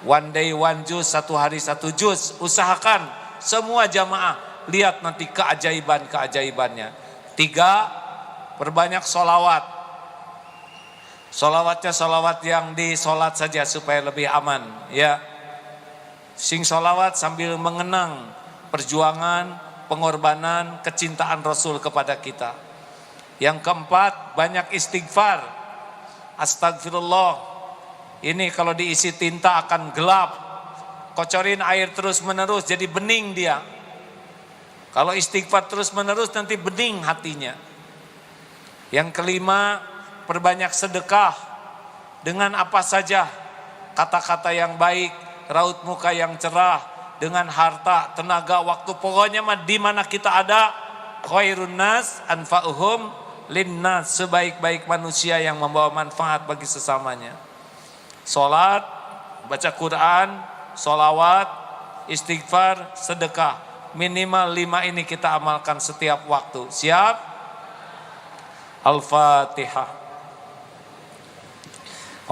One day one juz, 1 hari 1 juz. Usahakan semua jamaah. Lihat nanti keajaiban-keajaibannya. 3, perbanyak sholawat. Sholawatnya sholawat yang di sholat saja supaya lebih aman. Ya, sing sholawat sambil mengenang perjuangan, pengorbanan, kecintaan Rasul kepada kita. Yang keempat, banyak istighfar. Astagfirullah. Ini kalau diisi tinta akan gelap. Kocorin air terus menerus jadi bening dia. Kalau istighfar terus menerus nanti bening hatinya. Yang kelima, perbanyak sedekah. Dengan apa saja, kata-kata yang baik, raut muka yang cerah, dengan harta, tenaga, waktu, pokoknya mah di mana kita ada, khairun nas anfa'uhum linnas, sebaik-baik manusia yang membawa manfaat bagi sesamanya. Salat, baca Quran, sholawat, istighfar, sedekah. Minimal 5 ini kita amalkan setiap waktu. Siap? Al-Fatihah.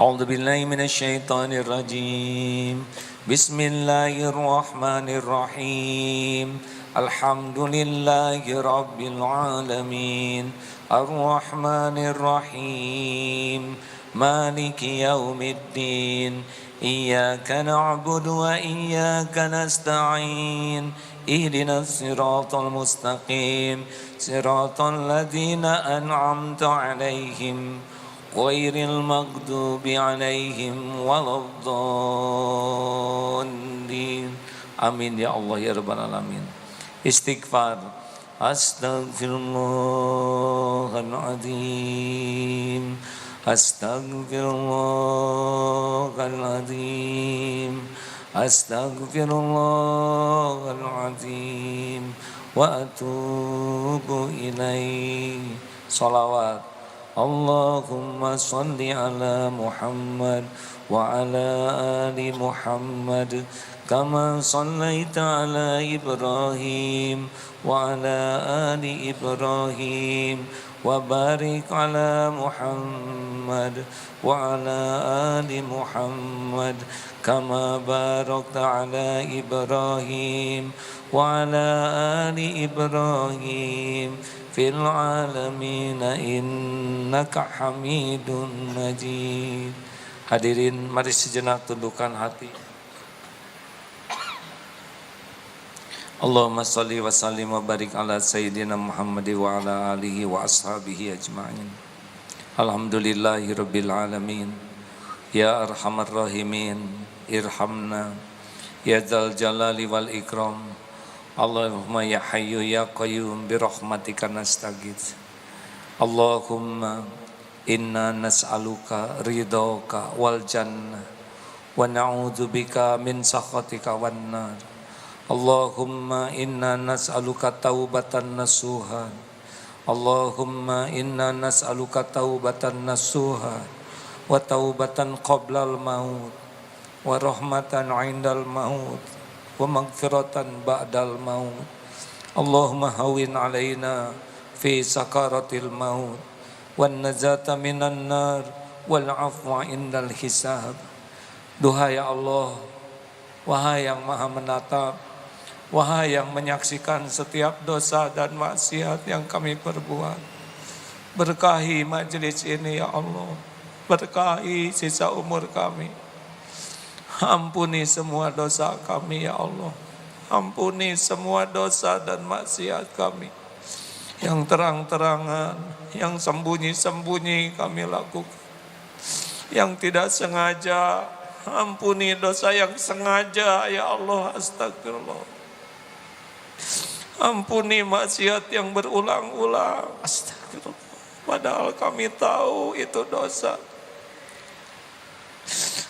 A'udzu billahi minasy syaithanir rajim. Bismillahirrahmanirrahim. Alhamdulillahi rabbil alamin. Ar-Rahmanir Rahim. Maliki yaumiddin. Iyyaka na'budu wa iyyaka nasta'in. Ihdinas siratal mustaqim. Siratal ladzina an'amta 'alaihim ghairil maghdubi 'alaihim waladdallin. Amin ya Allah ya rabbal alamin. Istighfar. Astaghfirullahaladzim. Astaghfirullahaladzim. Astaghfirullahaladzim. Wa atubu ilaih. Salawat. Allahumma salli ala Muhammad wa ala ali Muhammad kama sallaita ala Ibrahim wa ala ali Ibrahim wa barik ala Muhammad wa ala ali Muhammad kama barakta ala Ibrahim wa ala ali Ibrahim fil alamin innaka Hamidun Majid. Hadirin, mari sejenak tundukkan hati. Allahumma salli wa sallim wa barik ala Sayyidina Muhammad wa ala alihi wa ashabihi ajma'in. Alhamdulillahi rabbil alamin. Ya arhamar rahimin, irhamna. Ya dzal jalali wal ikram. Allahumma ya hayyu ya qayyum bi rahmatika nastaghits. Allahumma inna nas'aluka ridhaka wal jannah wa na'udzubika min sakhatika wan nar. Allahumma inna nas'aluka taubatan nasuhan. Allahumma inna nas'aluka taubatan nasuhan wa taubatan qablal maut wa rahmatan 'indal maut wa maghfiratan ba'dal maut. Allahumma hawin 'alaina fi sakaratil maut wan najata minan nar wal 'afwa 'indal hisab. Duhai Allah, wahai yang Maha menatap, wahai yang menyaksikan setiap dosa dan maksiat yang kami perbuat, berkahi majelis ini ya Allah, berkahi sisa umur kami. Ampuni semua dosa kami ya Allah, ampuni semua dosa dan maksiat kami, yang terang-terangan, yang sembunyi-sembunyi kami lakukan. yang tidak sengaja, ampuni dosa yang sengaja ya Allah, astagfirullah. Ampuni maksiat yang berulang-ulang, astagfirullah. Padahal kami tahu itu dosa.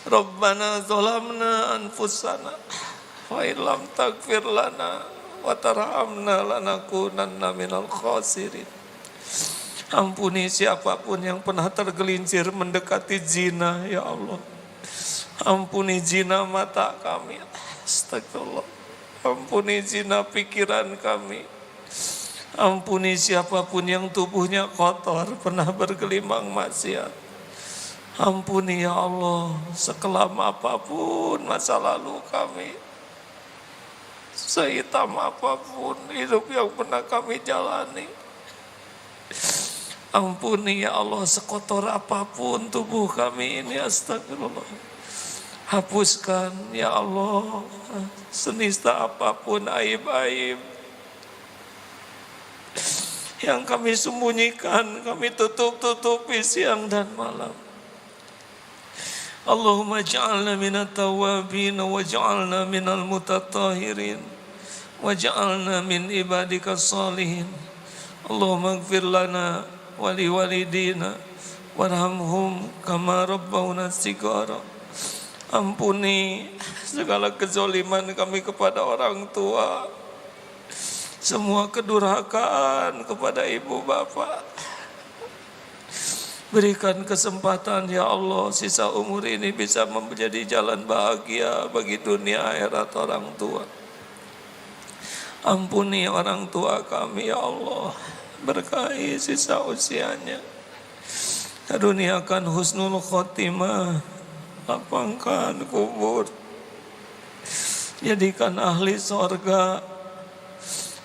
Rabbana zalamna anfusana wa illam taghfir lana wa tarhamna lanakunanna minal khasirin. Ampuni siapapun yang pernah tergelincir mendekati zina ya Allah. Ampuni zina mata kami, astagfirullah. Ampuni zina pikiran kami. Ampuni siapapun yang tubuhnya kotor pernah bergelimang maksiat. Ampuni ya Allah, sekelam apapun masa lalu kami, sehitam apapun hidup yang pernah kami jalani. Ampuni ya Allah, sekotor apapun tubuh kami ini, astagfirullah. Hapuskan ya Allah, senista apapun aib-aib yang kami sembunyikan, kami tutup-tutupi siang dan malam. Allahumma ja'alna minat tawabin wa ja'alna minal mutatahirin wa ja'alna min ibadika salihin. Allahumma gfir lana wa liwalidina warhamhum kama rabbawna sigara. Ampuni segala kezaliman kami kepada orang tua, semua kedurhakaan kepada ibu bapak. Berikan kesempatan ya Allah, sisa umur ini bisa menjadi jalan bahagia bagi dunia akhirat orang tua. Ampuni orang tua kami ya Allah, berkahi sisa usianya. Karuniakan husnul khotimah, lapangkan kubur, jadikan ahli sorga.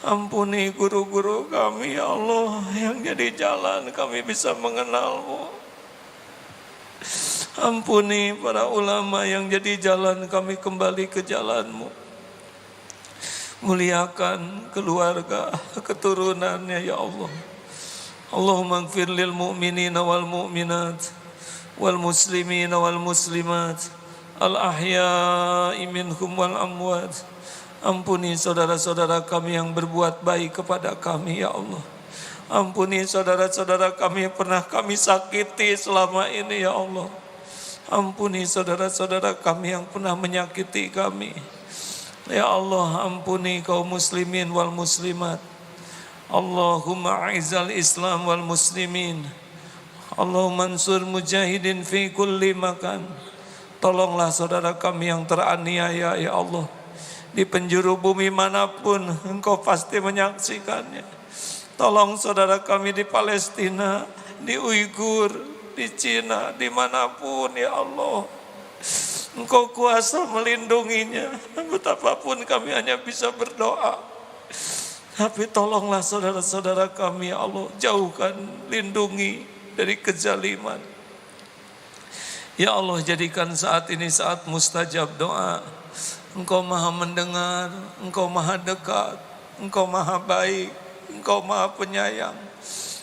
Ampuni guru-guru kami ya Allah, yang jadi jalan kami bisa mengenal-Mu. Ampuni para ulama yang jadi jalan kami kembali ke jalan-Mu. Muliakan keluarga, keturunannya ya Allah. Allahumma gfir lil mu'minina wal mu'minat wal muslimina wal muslimat al ahya'i minhum wal amwat. Ampuni saudara-saudara kami yang berbuat baik kepada kami ya Allah. Ampuni saudara-saudara kami yang pernah kami sakiti selama ini ya Allah. Ampuni saudara-saudara kami yang pernah menyakiti kami. Ya Allah, ampuni kaum muslimin wal muslimat. Allahumma a'izzal Islam wal muslimin. Allahumma ansur mujahidin fi kulli makan. Tolonglah saudara kami yang teraniaya ya Allah. Di penjuru bumi manapun Engkau pasti menyaksikannya. Tolong saudara kami di Palestina, di Uighur, di Cina, dimanapun ya Allah. Engkau kuasa melindunginya. Betapapun kami hanya bisa berdoa. Tapi tolonglah saudara-saudara kami ya Allah. Jauhkan, lindungi dari kezaliman. Ya Allah, jadikan saat ini saat mustajab doa. Engkau maha mendengar, Engkau maha dekat, Engkau maha baik, Engkau maha penyayang.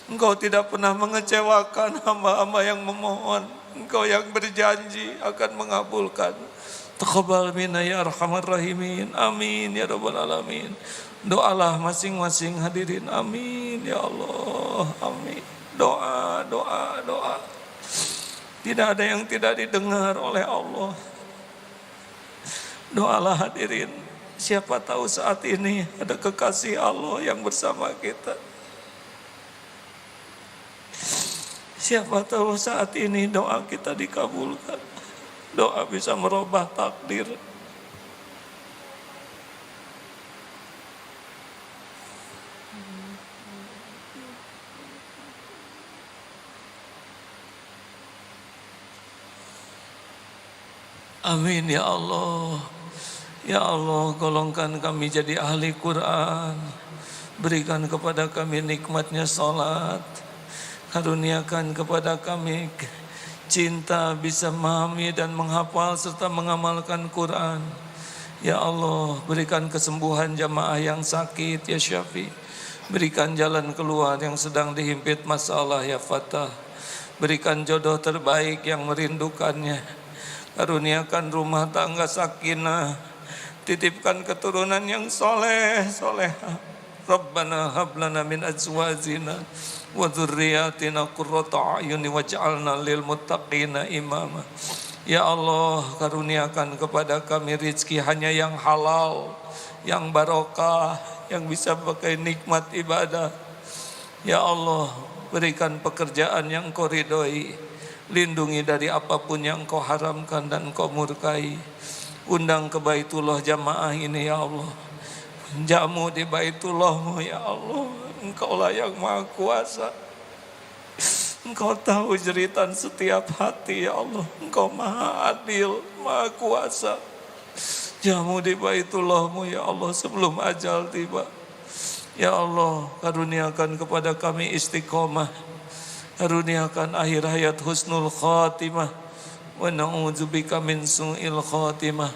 Engkau tidak pernah mengecewakan hamba-hamba yang memohon. Engkau yang berjanji akan mengabulkan. Taqabbal minna ya arhamar rahimin. Amin ya rabbal alamin. Doalah masing-masing hadirin. Amin ya Allah. Amin. Doa, doa, doa. Tidak ada yang tidak didengar oleh Allah. Doalah hadirin. Siapa tahu saat ini ada kekasih Allah yang bersama kita. Siapa tahu saat ini doa kita dikabulkan. Doa bisa merubah takdir. Amin ya Allah. Ya Allah, golongkan kami jadi ahli Quran. Berikan kepada kami nikmatnya salat. Karuniakan kepada kami cinta bisa memahami dan menghafal serta mengamalkan Quran. Ya Allah, berikan kesembuhan jamaah yang sakit ya Syafi. Berikan jalan keluar yang sedang dihimpit masalah ya Fatah. Berikan jodoh terbaik yang merindukannya. Karuniakan rumah tangga sakinah. Titipkan keturunan yang soleh, soleha. Rabbana hablana min azwajina wa dzurriyyatina qurrata a'yuni waj'alna lil muttaqina imama. Ya Allah, karuniakan kepada kami rizki hanya yang halal, yang barokah, yang bisa pakai nikmat ibadah. Ya Allah, berikan pekerjaan yang Kau ridhoi, lindungi dari apapun yang Kau haramkan dan Kau murkai. Undang ke Baitullah jamaah ini ya Allah. Jamu di Baitullah-Mu ya Allah. Engkaulah yang Maha Kuasa. Engkau tahu jeritan setiap hati ya Allah. Engkau Maha Adil, Maha Kuasa. Jamu di Baitullah-Mu ya Allah sebelum ajal tiba. Ya Allah, karuniakan kepada kami istiqomah. Karuniakan akhir hayat husnul khatimah. Wa na'udzubika min su'il khatimah.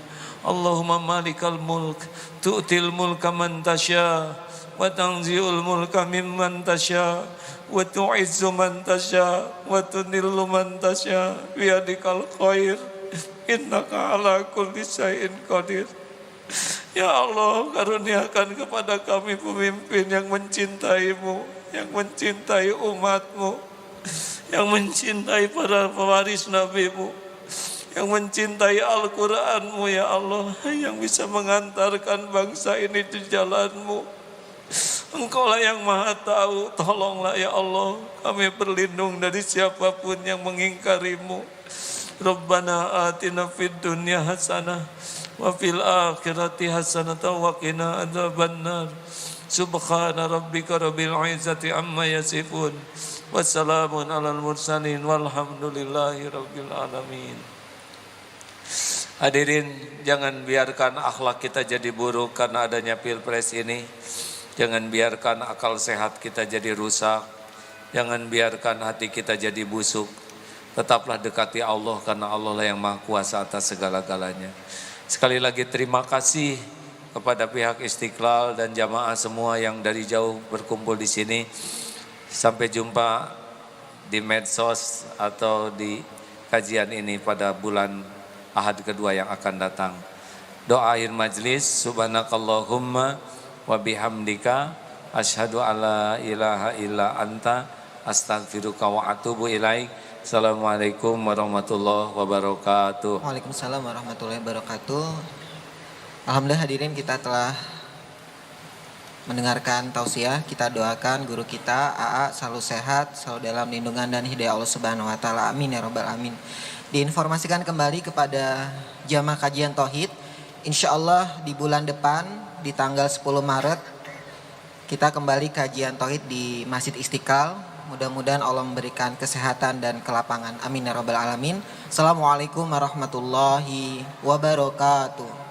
Allahumma malikal mulk, tu'til mulka man tasya, wa tanzi'ul mulka mimman tasya, wa tu'izzu man tasya, wa tunillu man tasya, biyadikal khair, innaka ala kulli syai'in qadir. Ya Allah, karuniakan kepada kami pemimpin yang mencintai-Mu, yang mencintai umat-Mu, yang mencintai para pewaris Nabi-Mu, yang mencintai Al-Quran-Mu ya Allah, yang bisa mengantarkan bangsa ini di jalan-Mu. Engkaulah yang Maha Tahu, tolonglah ya Allah, kami berlindung dari siapapun yang mengingkari-Mu. Rabbana atina fid dunya hasanah wa fil akhirati hasanah wa qina adzabannar. Subhana rabbika rabbil izzati amma yasifun. Wassalamun alal mursalin walhamdulillahi rabbil alamin. Hadirin, jangan biarkan akhlak kita jadi buruk karena adanya pilpres ini. Jangan biarkan akal sehat kita jadi rusak. Jangan biarkan hati kita jadi busuk. Tetaplah dekati Allah karena Allah lah yang Maha Kuasa atas segala-galanya. Sekali lagi terima kasih kepada pihak Istiqlal dan jamaah semua yang dari jauh berkumpul di sini. Sampai jumpa di medsos atau di kajian ini pada bulan Ahad kedua yang akan datang. Doa akhir majlis, subhanakallahumma wa bihamdika asyhadu alla ilaha illa anta astaghfiruka wa atubu ilaik. Assalamualaikum warahmatullahi wabarakatuh. Waalaikumsalam warahmatullahi wabarakatuh. Alhamdulillah hadirin, kita telah mendengarkan tausiah. Kita doakan guru kita AA selalu sehat, selalu dalam lindungan dan hidayah Allah Subhanahu wa taala. Amin ya rabbal alamin. Diinformasikan kembali kepada jamaah kajian tauhid, insyaallah di bulan depan di tanggal 10 Maret kita kembali kajian tauhid di Masjid Istiqlal. Mudah-mudahan Allah memberikan kesehatan dan kelapangan. Amin ya rabbal alamin. Assalamualaikum warahmatullahi wabarakatuh.